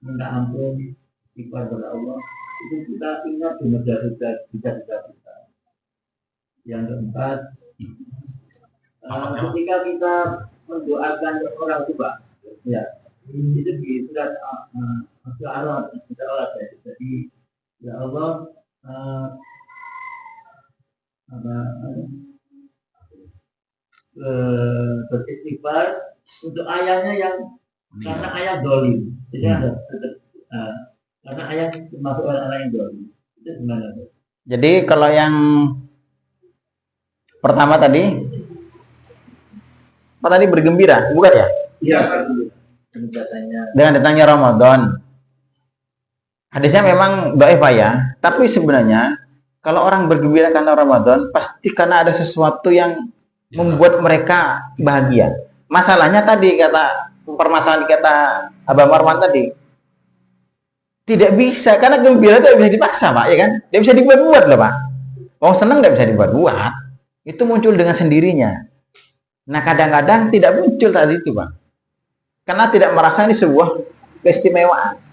minta ampun kepada Allah, itu kita ingat benar-benar kita. Yang keempat, ketika kita mendoakan orang tua, ya itu di surat Al-Araf, jadi ya Allah, beristighfar untuk ayahnya yang karena ayah dolim, jadi karena ayah termasuk orang yang dolim, itu gimana? Jadi kalau yang pertama tadi, apa tadi bergembira, bukan ya? Iya, katanya. Dengan datangnya Ramadan. Hadisnya memang dhaif ya, tapi sebenarnya kalau orang bergembira karena Ramadan, pasti karena ada sesuatu yang membuat mereka bahagia. Masalahnya tadi permasalahan kata Abang Marwan tadi, tidak bisa, karena gembira itu tidak bisa dipaksa Pak, ya kan? Tidak bisa dibuat-buat loh Pak. Mau senang tidak bisa dibuat-buat, itu muncul dengan sendirinya. Nah kadang-kadang tidak muncul tadi itu Pak, karena tidak merasa ini sebuah keistimewaan.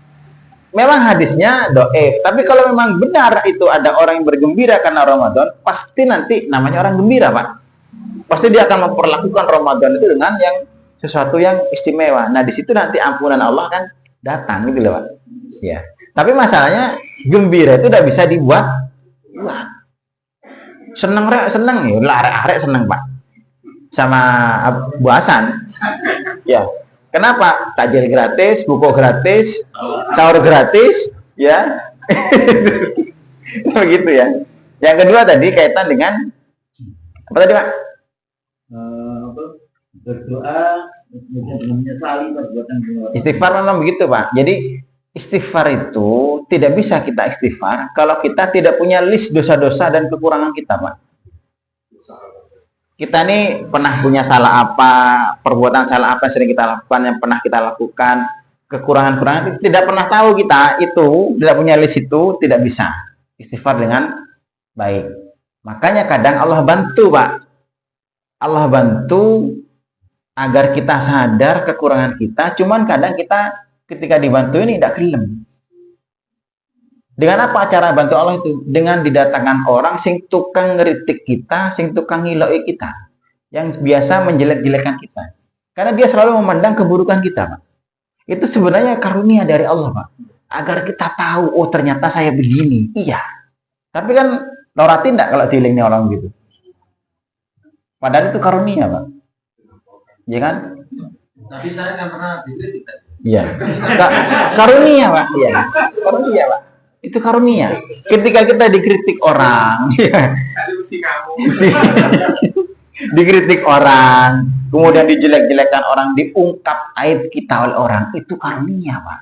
Memang hadisnya dhaif, tapi kalau memang benar itu ada orang yang bergembira karena Ramadan, pasti nanti namanya orang gembira Pak. Pasti dia akan memperlakukan Ramadan itu dengan yang sesuatu yang istimewa. Nah di situ nanti ampunan Allah kan datang gitu loh Pak. Ya. Tapi masalahnya gembira itu tidak bisa dibuat. Seneng ya, arek seneng Pak. Sama Bu Hasan. Ya. Kenapa? Takjil gratis, buku gratis, sahur gratis, ya. Begitu ya. Yang kedua tadi kaitan dengan apa tadi Pak? Berdoa menyesali perbuatan dosa. Istighfar memang begitu Pak. Jadi istighfar itu tidak bisa kita istighfar kalau kita tidak punya list dosa-dosa dan kekurangan kita Pak. Kita nih pernah punya salah apa, perbuatan salah apa yang sering kita lakukan, yang pernah kita lakukan, kekurangan-kekurangan, tidak pernah tahu kita itu, tidak punya list itu, tidak bisa istighfar dengan baik. Makanya kadang Allah bantu Pak, Allah bantu agar kita sadar kekurangan kita, cuman kadang kita ketika dibantu ini tidak gelem. Dengan apa cara bantu Allah itu? Dengan didatangkan orang sing tukang ngeritik kita, sing tukang ngiloi kita, yang biasa menjelek-jelekan kita. Karena dia selalu memandang keburukan kita, Pak. Itu sebenarnya karunia dari Allah, Pak. Agar kita tahu, oh ternyata saya begini. Iya. Tapi kan Lauratin enggak kalau dilingnya orang gitu. Padahal itu karunia, Pak. Iya kan? Tapi saya nggak pernah dikritik. Iya. Karunia, Pak. Iya. Karunia, Pak. Itu karunia. Ketika kita dikritik orang, dikritik orang, kemudian dijelek-jelekan orang, diungkap aib kita oleh orang, itu karunia, Pak.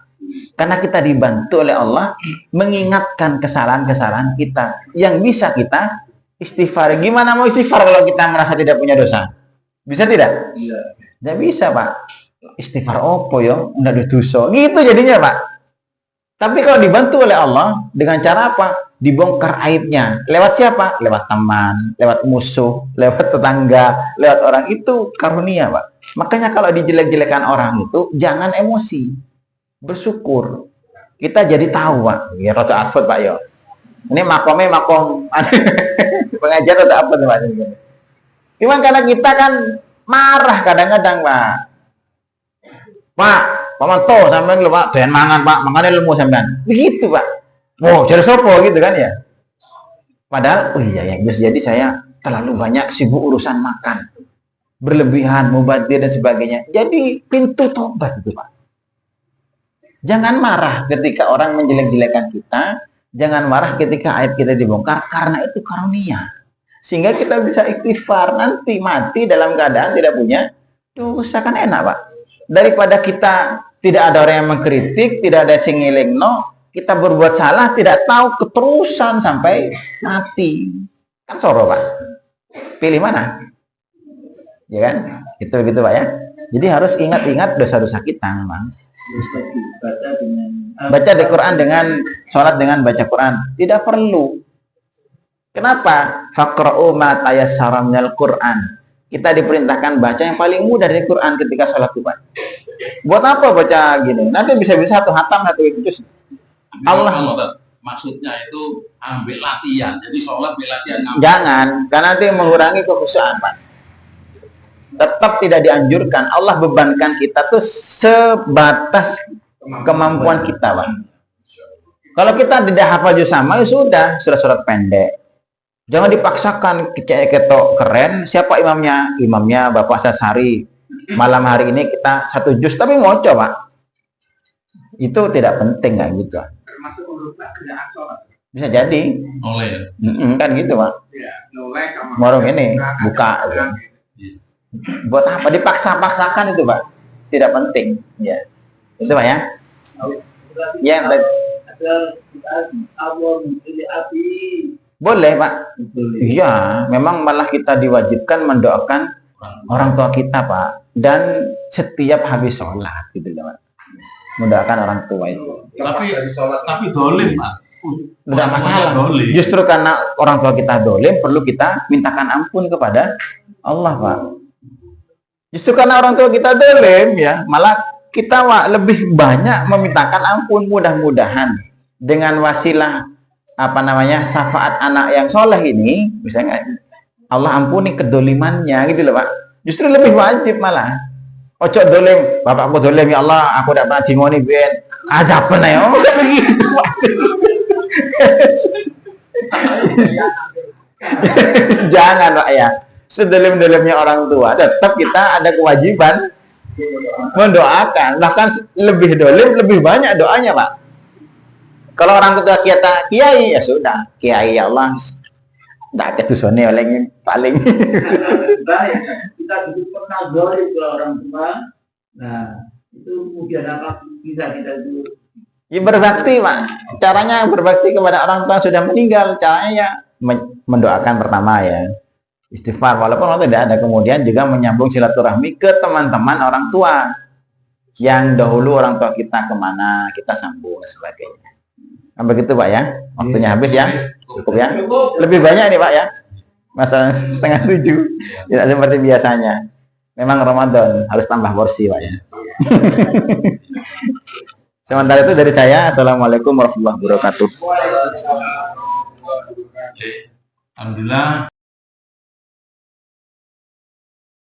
Karena kita dibantu oleh Allah mengingatkan kesalahan-kesalahan kita yang bisa kita istighfar. Gimana mau istighfar kalau kita merasa tidak punya dosa? Bisa tidak? Iya. Tidak bisa, Pak. Istighfar opo yo, ndak ada dosa. Gitu jadinya, Pak. Tapi kalau dibantu oleh Allah dengan cara apa? Dibongkar aibnya. Lewat siapa? Lewat teman, lewat musuh, lewat tetangga, lewat orang, itu karunia, Pak. Makanya kalau dijelek-jelekan orang itu jangan emosi. Bersyukur. Kita jadi tahu, Pak. Ya rada abot, Pak ya. Ini makom pengajar rada abot, Pak. Cuma karena kita kan marah kadang-kadang, Pak. Pak, Pak Manto, sampean lho Pak, doyan mangan Pak, makanya ilmu sampean. Begitu Pak. Oh, jadi sopo gitu kan ya. Padahal, oh iya ya, bisa jadi saya terlalu banyak sibuk urusan makan, berlebihan, mubazir dan sebagainya. Jadi pintu tobat itu Pak. Jangan marah ketika orang menjelek-jelekan kita, jangan marah ketika aib kita dibongkar, karena itu karunia. Sehingga kita bisa istighfar, nanti mati dalam keadaan tidak punya dosa, kan enak Pak. Daripada kita tidak ada orang yang mengkritik, tidak ada yang ngelingno, kita berbuat salah, tidak tahu keterusan sampai mati. Kan soro Pak. Pilih mana? Ya kan? Itu gitu Pak ya. Jadi harus ingat-ingat dosa-dosa kita memang. Baca di Quran dengan sholat dengan baca Quran. Tidak perlu. Kenapa? Faqra'u ma tayassara minal Quran. Kita diperintahkan baca yang paling mudah dari Quran ketika sholat Pak. Buat apa baca gini? Nanti bisa-bisa satu hatam, satu juz. Allah maksudnya itu ambil latihan. Jadi sholat ambil latihan. Jangan, karena nanti mengurangi kekhusyuan Pak. Tetap tidak dianjurkan. Allah bebankan kita tuh sebatas kemampuan kita Pak. Kalau kita tidak hafal juz sama, ya sudah surat pendek. Jangan dipaksakan kayak ketok keren. Siapa imamnya? Imamnya Bapak Sasari. Malam hari ini kita satu juz tapi mau coba. Itu tidak penting kayak gitu. Termasuk merubah kerjaan sholat. Bisa jadi. Oleh. Kan gitu Pak. Ya, noleh sama Warung ini buka. Buat apa dipaksa-paksakan itu Pak? Tidak penting. Ya. Itu Pak ya. Ya. Boleh Pak. Iya, memang malah kita diwajibkan mendoakan orang tua kita Pak, dan setiap habis sholat gitu Pak, mendoakan orang tua itu. Tapi dolim Pak. Tidak masalah. Justru karena orang tua kita dolim, perlu kita mintakan ampun kepada Allah Pak. Justru karena orang tua kita dolim ya, malah kita lebih banyak memintakan ampun. Mudah-mudahan dengan wasilah syafaat anak yang soleh ini, misalnya Allah ampuni kedolimannya gitu loh Pak. Justru lebih wajib malah. Ojo dolim, bapakku dolim ya Allah, aku tidak pernah jingoni ben azab ya. Oh, begitu Pak. Jangan Pak ya. Sedolim-dolimnya orang tua, tetap kita ada kewajiban mendoakan. Bahkan lebih dolim, lebih banyak doanya Pak. Kalau orang tua kita kiai, ya sudah, kiai ya Allah, tidak ada tusone oleh ini paling. Kita dulu pernah dolim ke orang tua. Nah, itu kemudian apa bisa kita itu? Ya berbakti Pak. Caranya berbakti kepada orang tua sudah meninggal. Caranya ya mendoakan pertama ya, istighfar walaupun tidak ada. Kemudian juga menyambung silaturahmi ke teman-teman orang tua yang dahulu orang tua kita kemana, kita sambung dan sebagainya. Nah, begitu Pak ya. Waktunya habis ya. Cukup ya. Lebih banyak nih Pak ya. Masa 6:30. Tidak seperti biasanya. Memang Ramadan harus tambah porsi Pak ya. Sementara itu dari saya. Assalamualaikum warahmatullahi wabarakatuh. Alhamdulillah.